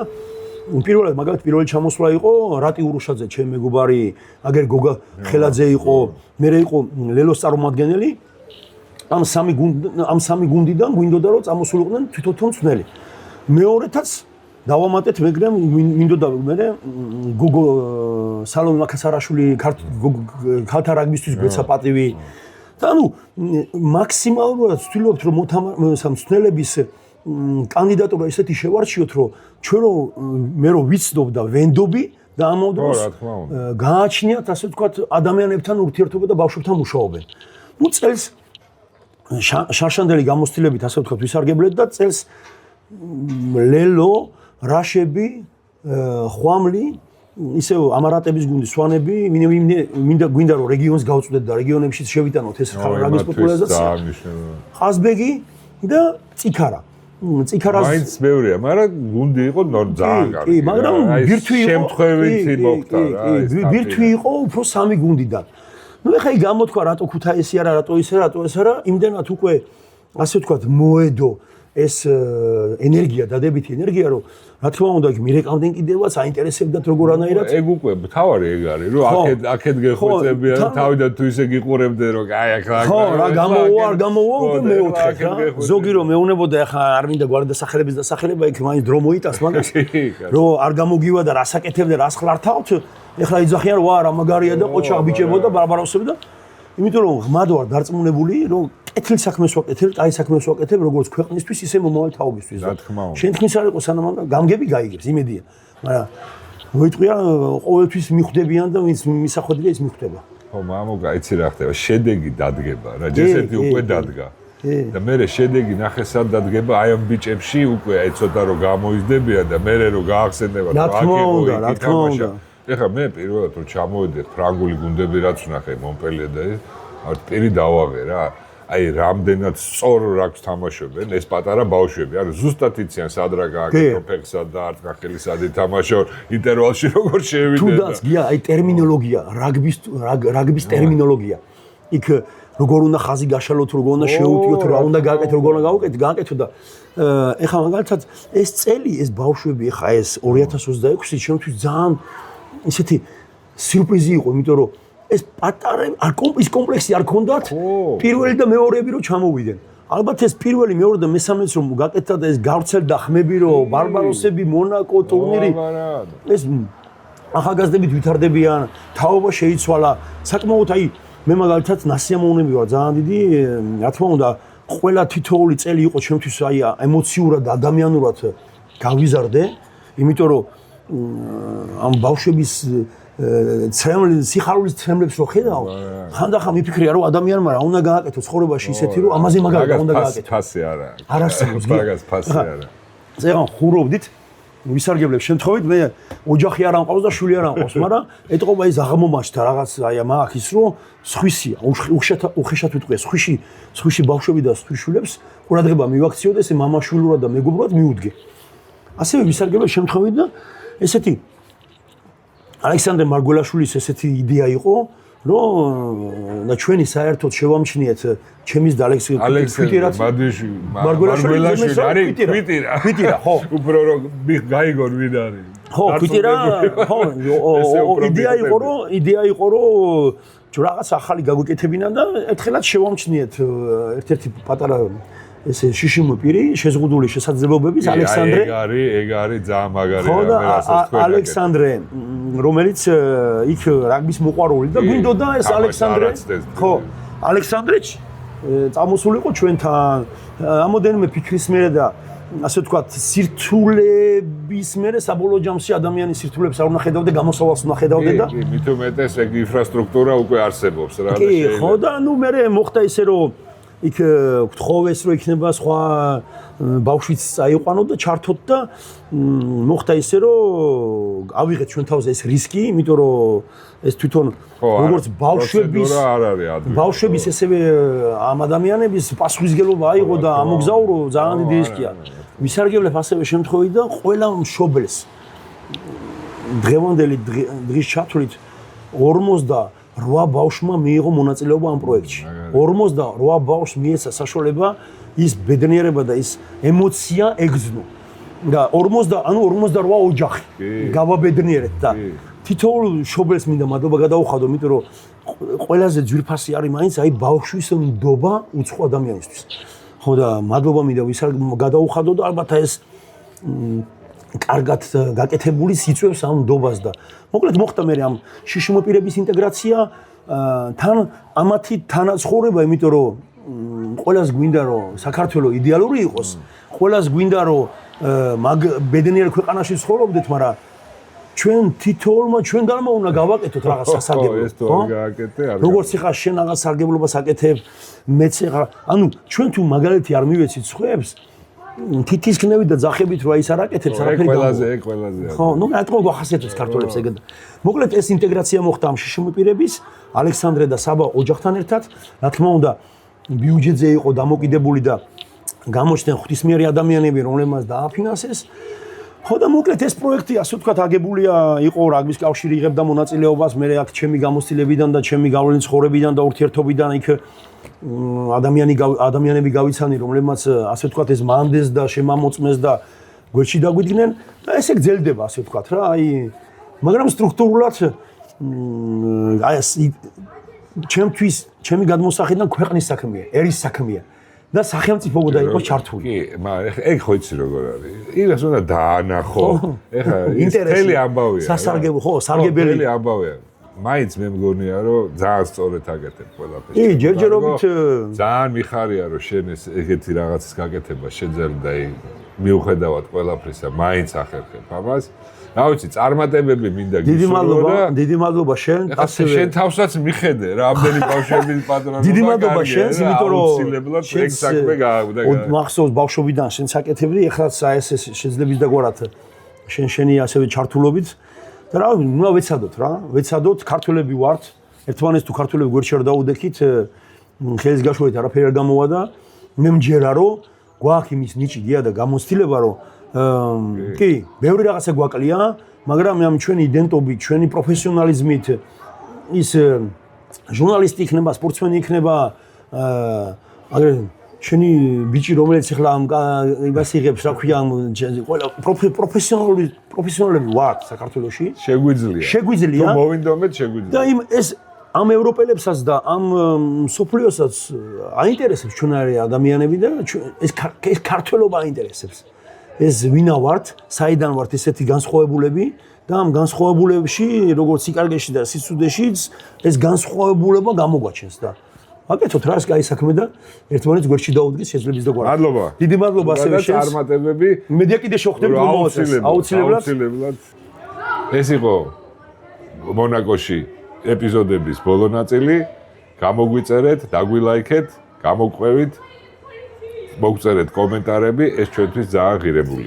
პირველად მაგალითად პირველი ჩამოსვლა იყო რატი ურუშაძე ჩემი მეგობარი, აგერ გოგა ხელაძე იყო, მერე იყო ლელოს წარმომადგენელი. ამ სამი გუნდიდან გვინდოდა რომ წამოსულიყვნენ თვითონ მწვრთნელი. მეორეთაც დავამატეთ მაგრამ მინდოდა მერე გოგო სალონ მაკასარაშვილი ქალთა რაგბისთვის გვეცა პატივი და ანუ მაქსიმალურად ვცდილობთ რომ მწვრთნელების კანდიდატურა ისეთი შევარჩიოთ რომ ჩვენ მე რომ ვიცნობ და ვენდობი და ამავ დროს გააჩნიათ ასე ვთქვათ ადამიანებთან ურთიერთობა და ბავშვებთან მუშაობენ. ნუ წელს შარშანდელი გამოცდილებით ასე ვთქვათ ვისარგებლეთ და წელს ლელო რაშები ხვამლი ისევ ამარატების გუნდი სვანები მინდა გვინდა რომ რეგიონს გავწვდეთ და რეგიონებში შევიტანოთ ეს რაგბის პოპულარიზაცია ხაზბეგი და წიქარა მაინც ბევრია მაგრამ გუნდი იყო ძალიან კარგი კი მაგრამ ბირთვი იყო შემთხვევითი მოხდა რა ბირთვი იყო უფრო 3 გუნდიდან ნუ ეხა იგი გამოთქვა რატო ქუთაისი არა რატო ისე რატო ეს არა იმდენად უკვე ასე ვთქვათ მოედო ეს ენერგია დადებითი ენერგია რომ რა თქმა უნდა იქ მირეკავდნენ კიდევაც აინტერესებდათ როგორანაირად ეგ უკვე თავარი ეგ არის რომ აქეთ გეხვეწებიან თავიდან თუ ისე გიყურებდნენ რომ აი ახლა ხო რა გამოვა უკვე მეოთხე რა ზოგი რომ მეუნებოდა ახლა არ მინდა გვარდასახელების დასახელება იქ მაინც დრო მოიტანს მაგას რომ არ გამოგივა და რას აკეთებდა რას ხლართავთ ახლა იძახიან რომ რა მაგარია და ყოჩა ბიჭებოდა ბარბაროსებდა იმიტომ რომ ღმად ვარ დარწმუნებული რომ კეთილ საქმეს ვაკეთებ, კაი საქმეს ვაკეთებ, როგორც ქვეყნისთვის, ისე მომავალ თაობისთვის. რა თქმა უნდა. შენ თქმის არ იყო სანამ გამგები გაიგებს, იმედია. მაგრამ მოიწვია ყოველთვის მიხვდებიან და ვინც მისახვედრია ის მიხვდება. ხო, მამუკა, იცი რა ხდება, შედეგი დადგება რა, ჯესეთი უკვე დადგა. და მე შედეგი ნახესად დადგება აი ამ ბიჭებში უკვე აი ცოტა რომ გამოიზრდებიან და მე რომ გაახსენებათ რა თქმა უნდა, რა თქმა უნდა. ეხლა მე პირველად რომ ჩამოვედი ფრანგული გუნდები რაც ვნახე მონპელიე და ეს პირი დავავე რა. აი რამდენად სწორ რაგბს თამაშობენ ეს პატარა ბავშვები. ანუ ზუსტად იციან სად რა გააკეთო ფეხსა და არწკახელი სად ითამაშო ინტერვალში როგორ შევიდნენ. თუნდაც გია აი ტერმინოლოგია, რაგბის ტერმინოლოგია. იქ როგორ უნდა ხაზი გაშალოთ, როგორ უნდა შეუტიოთ, რა უნდა გააკეთო, როგორ უნდა გააკეთო და ეხლა მაგალითად ეს წელი ეს ბავშვები ეხლა ეს 2026-ი ჩემთვის ძალიან ისეთი სიურპრიზი იყო, იმიტომ რომ ეს პატარა ის კომპლექსი არ ქონდათ პირველი და მეორეები რომ ჩამოვიდნენ. ალბათ ეს პირველი, მეორე და მესამეც რომ გაკეთდა და ეს გავრცელდა ხმები რომ ბარბაროსები, მონაკო, ტურნირი ეს ახალგაზრდებით ვითარდებიან, თაობა შეიცვალა. საკმაოდ აი მე მაგალითად ნასიამოვნები ვარ ძალიან დიდი, რა თქმა უნდა, ყველა თითოეული წელი იყო ჩემთვის აი ემოციურად და ადამიანურად გავიზარდე, იმიტომ რომ ამ ბავშვების სიხარულის ცრემლებს რო ხედავ, ხანდახან მიფიქრია რომ ადამიანმა რა უნდა გააკეთო ცხოვრებაში ისეთი რომ ამაზე მაგალითად უნდა გააკეთო. ფასი არა. არასდროს მაგას ფასი არა. ზეგან ხურობდით ვისარგებლებ შემთხვევით მე ოჯახი არ ამყავს და შვილი არ ამყავს, მაგრამ ეთყობა ის აღმომაჩნდა რაღაც აი მაგ ის რომ სხვისია, უხეშად ვიტყვია, სხვიში ბავშვები და შვილებს ყურადღება მივაქციო და ესე მამაშვილურად და მეგობრულად მიუდგე. ასევე ვისარგებლებ შემთხვევით და ესეთი ალექსანდრე მარგველაშვილის ესეთი იდეა იყო, რომ და ჩვენი საერთოდ შევამჩნიეთ ჩემის და ალექსანდრე მარგველაშვილი არის კვიტირა ხო უფრო რომ გაიგონ ვინ არის ხო კვიტირა ხო იდეა იყო რომ რაღაც ახალი გაგვიკეთებინა და ერთხელაც შევამჩნიეთ ერთ-ერთი პატარა ესე შიშიმო პირი შეზღუდული შესაძლებლობების ალექსანდრე ეგ არის ძალიან მაგარი ხო და ალექსანდრე რომელიც იქ რაგბის მოყვარული და გვინდოდა ეს ალექსანდრე ხო ალექსანდრეჩ წამოსულიყო ჩვენთან ამოდენმე ფიქრის მერე და ასე ვთქვათ სირთულების მერე საბოლოო ჯამში ადამიანის სირთულებს არ უნდა ხედავდე გამოსავალს უნდა ხედავდე და მით უმეტეს ეგ ინფრასტრუქტურა უკვე არსებობს რა და კი ხო და ნუ მერე მოხდა ისე რომ იქ გთხოვეს რომ იქნება სხვა ბავშვიც წაიყვანო და ჩართოთ და მოხდა ისე რომ ავიღეთ ჩვენ თავზე ეს რისკი, იმიტომ რომ ეს თვითონ როგორც ბავშვების ესევე ამ ადამიანების პასუხისგებლობა აიღო და ამოგზაურო ძალიან დიდი რისკია. ვისარგებლებ ასევე შემთხვევით და ყველა მშობელს დღევანდელი დღის ჩათვლით 48 ბავშვმა მიიღო მონაწილეობა ამ პროექტში. 48 ბავშვს მიეცა საშუალება ის ბედნიერება და ის ემოცია ეგზნო. და 48 ოჯახი გავაბედნიერეთ და თითოეულ მშობელს მინდა მადლობა გადაუხადო, იმიტომ რომ ყველაზე ძვირფასი არის მაინც აი ბავშვის ნდობა უცხო ადამიანისთვის. ხო და მადლობა მინდა გადაუხადო და ალბათ ეს კარგად გაკეთებული სიწვევს ამ ნდობას და მოკლედ მოხდა მე ამ შიშიმო პირების ინტეგრაცია თან ამათი თანაცხოვრება, იმიტომ რომ ყველას გვინდა რომ საქართველოს იდეალური იყოს, ყველას გვინდა რომ მაგ ბედნიერ ქვეყანაში ცხოვრობდეთ, მაგრამ ჩვენ თითოეულმა ჩვენგანმა უნდა გავაკეთოთ რაღაც სასარგებლო, ხო? როგორც ხა შენ რაღაც სარგებლობას აკეთებ, მეც ხა, ანუ ჩვენ თუ მაგალითი არ მივეცით სხვებს, თითისქნევით და ძახებით რა ის არ აკეთებს, არაფერი ყველაზე. ხო, ნუ რატომ გვახასიათებს ქართველებს ეგ. მოკლედ ეს ინტეგრაცია მოხდა ამ შიშიმო პირების, ალექსანდრე და საბა ოჯახთან ერთად, რა თქმა უნდა, ბიუჯეტზე იყო დამოკიდებული და გამოჩნდნენ ღვთისმიერი ადამიანები, რომლებმაც დააფინანსეს. ხო და მოკლედ ეს პროექტი ასე ვთქვათ აგებულია იყო რაგბის კავშირი იღებდა მონაწილეობას, მე აქ ჩემი გამოცდილებიდან და ჩემი გავლენის ხოვრებიდან და ურთიერთობიდან იქ ადამიანები გავიცანი, რომლებმაც ასე ვთქვათ ეს მანდეს და შემამოწმეს და გვერდში დაგვიდგნენ და ესე გრძელდება ასე ვთქვათ რა, აი მაგრამ სტრუქტურულად აი ეს ჩემთვის ჩემი გადმოსახედიდან ქვეყნის საქმეა, ერის საქმეა. და სახელმწიფო უნდა იყოს ჩართული. კი, მაგრამ ეგ ხო იცი როგორ არის. იმას უნდა დაანახო. ეხლა ის თელი ამბავია. სასარგებლო, ხო, სარგებელი. თელი ამბავია. მაინც მე მგონია რომ ძალიან სწორად აკეთებ ყველაფერს. კი, ჯერჯერობით ძალიან მიხარია რომ შენ ეგეთი რაღაცის გაკეთება შეძლებდა მიუხედავად ყველაფრისა, მაინც ახერხებ ამას. რა ვიცი, წარმატებები მინდა გისურვო და დიდი მადლობა შენ, ასევე შენ თავსაც მიხედე, რამდენი ბავშვების პატრონობა. დიდი მადლობა შენ, იმიტომ რომ ეგ საქმე გააგვდა. მახსოვს ბავშვობიდან შენ საკეთებდი, ეხლა ეს შეძლებს დაგვარად შენი ასევე ჩართულობით. და რა ვიცი, უნდა ვეცადოთ, ქართველები ვართ, ერთმანეთს თუ ქართველები გვერდში არ დაუდექით, ხელის გაშორეთ არაფერი არ გამოვა და მე მჯერა რომ გვაქვს იმის ნიჭი დია და გამოცდილება რომ კი, ბევრი რაღაცა გვაკლია, მაგრამ ამ ჩვენი იდენტობით, ჩვენი პროფესიონალიზმით ის ჟურნალისტი იქნება, სპორტსმენი იქნება, აგრეთვე შენი ბიჭი რომელიც ახლა იმას იღებს, რა ქვია, ყველა პროფესიონალები ვართ საქართველოში. შეგვიძლია. თუ მოვინდომეთ შეგვიძლია. და ეს ამ ევროპელებსაც და ამ სოფლიოსაც აინტერესებს ჩვენარი ადამიანები და ეს ქართველობა აინტერესებს. ეს ვინა ვართ, საიდან ვართ ესეთი განსხვავებულები და ამ განსხვავებულებში, როგორც სიკარგეში და სიცუდეშიც, ეს განსხვავებულება გამოგვაჩენს და აკეთოთ რა ეს კაი საქმე და ერთმანეთს გვერდში დაუდგეს შეძლებს და გვარად. მადლობა. დიდი მადლობა ასევე შენს. წარმატებები. მედია კიდე შევხვდებით მომავალს. აუცილებლად. ეს იყო მონაკოში ეპიზოდების ბოლო ნაწილი. გამოგვიწერეთ, დაგვილაიქეთ, გამოგყვევით. მოგწერეთ კომენტარები, ეს ჩვენთვის ძალიან ღირებული.